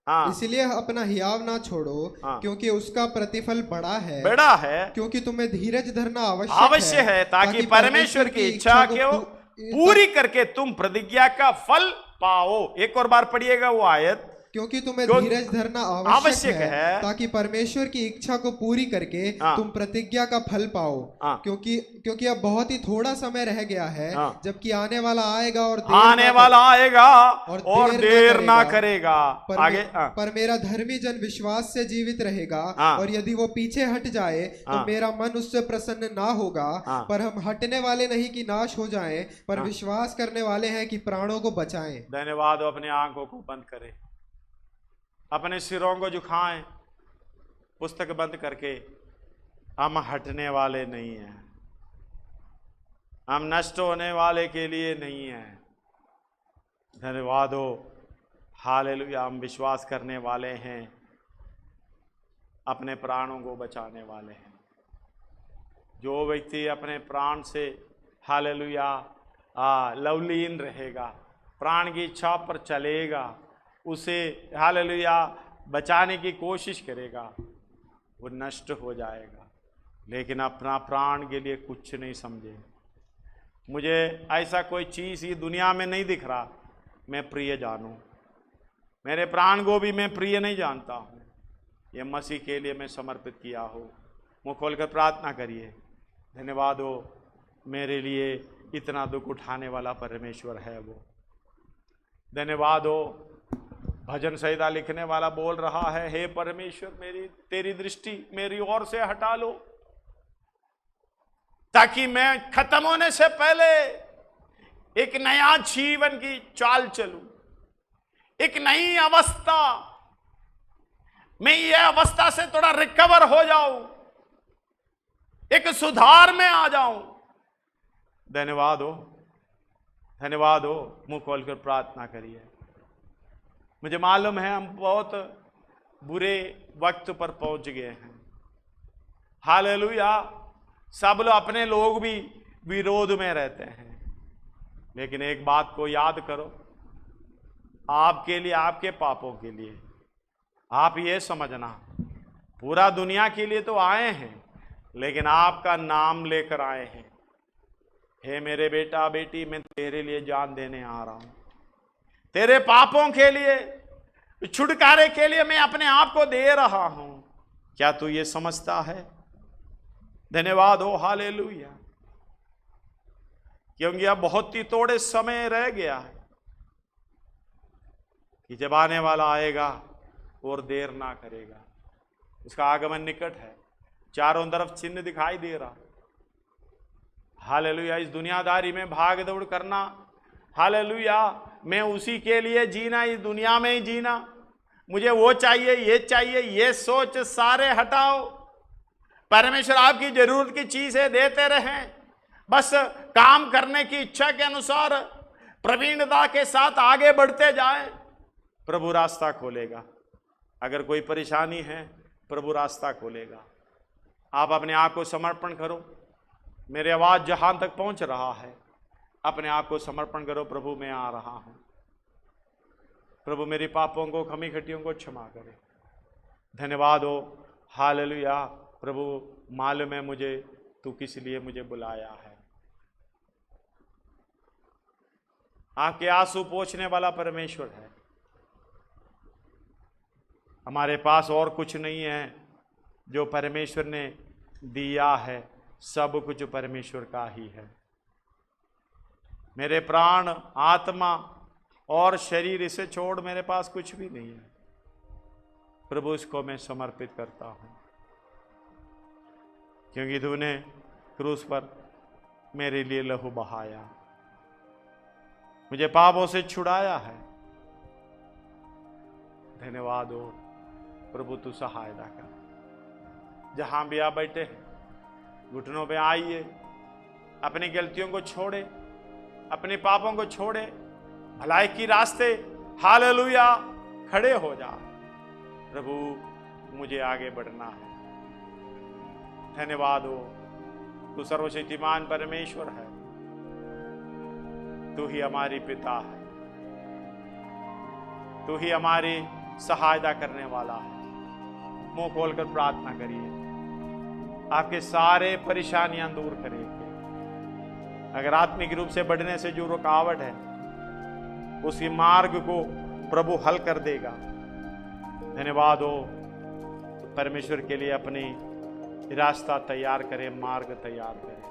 हाँ, इसलिए अपना हियाव ना छोड़ो, हाँ, क्योंकि उसका प्रतिफल बड़ा है, क्योंकि तुम्हें धीरज धरना अवश्य है, ताकि परमेश्वर की इच्छा को पूरी करके तुम प्रतिज्ञा का फल पाओ। एक और बार पढ़िएगा वो आयत, क्योंकि तुम्हें धीरज धरना आवश्यक है, ताकि परमेश्वर की इच्छा को पूरी करके तुम प्रतिज्ञा का फल पाओ। क्योंकि अब बहुत ही थोड़ा समय रह गया है, जबकि आने वाला आएगा और देर ना करेगा। आगे, पर मेरा धर्मी जन विश्वास से जीवित रहेगा, और यदि वो पीछे हट जाए तो मेरा मन उससे प्रसन्न ना होगा। पर हम हटने वाले नहीं कि नाश हो जाएं, पर विश्वास करने वाले हैं कि प्राणों को बचाएं। धन्यवाद। अपने आंखों को बंद करें, अपने सिरों को झुकाएं, पुस्तक बंद करके। हम हटने वाले नहीं हैं, हम नष्ट होने वाले के लिए नहीं हैं। धन्यवाद हो, हालेलुया। हम विश्वास करने वाले हैं, अपने प्राणों को बचाने वाले हैं। जो व्यक्ति अपने प्राण से हालेलुया लवलीन रहेगा, प्राण की इच्छा पर चलेगा, उसे हालेलुया बचाने की कोशिश करेगा, वो नष्ट हो जाएगा, लेकिन अपना प्राण के लिए कुछ नहीं समझे। मुझे ऐसा कोई चीज़ ही दुनिया में नहीं दिख रहा मैं प्रिय जानूं, मेरे प्राण को भी मैं प्रिय नहीं जानता हूं। ये मसीह के लिए मैं समर्पित किया हो। मुँह खोलकर प्रार्थना करिए। धन्यवाद हो, मेरे लिए इतना दुख उठाने वाला परमेश्वर है वो। धन्यवाद हो, भजन संहिता लिखने वाला बोल रहा है, हे परमेश्वर तेरी दृष्टि मेरी ओर से हटा लो, ताकि मैं खत्म होने से पहले एक नया जीवन की चाल चलूं, एक नई अवस्था, मैं ये अवस्था से थोड़ा रिकवर हो जाऊं, एक सुधार में आ जाऊं। धन्यवाद हो, धन्यवाद हो। मुंह खोलकर प्रार्थना करिए। मुझे मालूम है हम बहुत बुरे वक्त पर पहुंच गए हैं। हालेलुया। सब लोग, अपने लोग भी विरोध में रहते हैं, लेकिन एक बात को याद करो, आपके लिए, आपके पापों के लिए, आप ये समझना, पूरा दुनिया के लिए तो आए हैं, लेकिन आपका नाम लेकर आए हैं। हे मेरे बेटा बेटी, मैं तेरे लिए जान देने आ रहा हूं, तेरे पापों के लिए, छुटकारे के लिए मैं अपने आप को दे रहा हूं। क्या तू ये समझता है? धन्यवाद हो, हालेलुया। क्योंकि अब बहुत ही थोड़े समय रह गया है कि जब आने वाला आएगा और देर ना करेगा। उसका आगमन निकट है, चारों तरफ चिन्ह दिखाई दे रहा। हालेलुया। इस दुनियादारी में भाग दौड़ करना, हालेलुया, मैं उसी के लिए जीना, इस दुनिया में ही जीना, मुझे वो चाहिए, ये चाहिए, ये सोच सारे हटाओ। परमेश्वर आपकी जरूरत की चीजें देते रहें, बस काम करने की इच्छा के अनुसार प्रवीणता के साथ आगे बढ़ते जाएं। प्रभु रास्ता खोलेगा। अगर कोई परेशानी है, प्रभु रास्ता खोलेगा। आप अपने आप को समर्पण करो। मेरी आवाज जहां तक पहुंच रहा है, अपने आप को समर्पण करो। प्रभु मैं आ रहा हूं, प्रभु मेरे पापों को, कमी खटियों को क्षमा करे। धन्यवाद हो, हालेलुया। प्रभु मालूम है मुझे तू किस लिए मुझे बुलाया है। आपके आंसू पोंछने वाला परमेश्वर है। हमारे पास और कुछ नहीं है, जो परमेश्वर ने दिया है सब कुछ परमेश्वर का ही है। मेरे प्राण, आत्मा और शरीर, इसे छोड़ मेरे पास कुछ भी नहीं है। प्रभु इसको मैं समर्पित करता हूं, क्योंकि तूने क्रूस पर मेरे लिए लहू बहाया, मुझे पापों से छुड़ाया है। धन्यवाद हो, प्रभु तू सहायता कर। जहां भी आप बैठे हैं, घुटनों पे आइए, अपनी गलतियों को छोड़े, अपने पापों को छोड़े, भलाई की रास्ते हालेलुया खड़े हो जा। प्रभु मुझे आगे बढ़ना है। धन्यवाद हो, तू सर्वशक्तिमान परमेश्वर है, तू ही हमारी पिता है, तू ही हमारी सहायता करने वाला है। मुंह खोलकर प्रार्थना करिए, आपके सारे परेशानियां दूर करेंगे। अगर आत्मिक रूप से बढ़ने से जो रुकावट है, उसी मार्ग को प्रभु हल कर देगा। धन्यवाद हो, परमेश्वर के लिए अपनी रास्ता तैयार करें, मार्ग तैयार करें।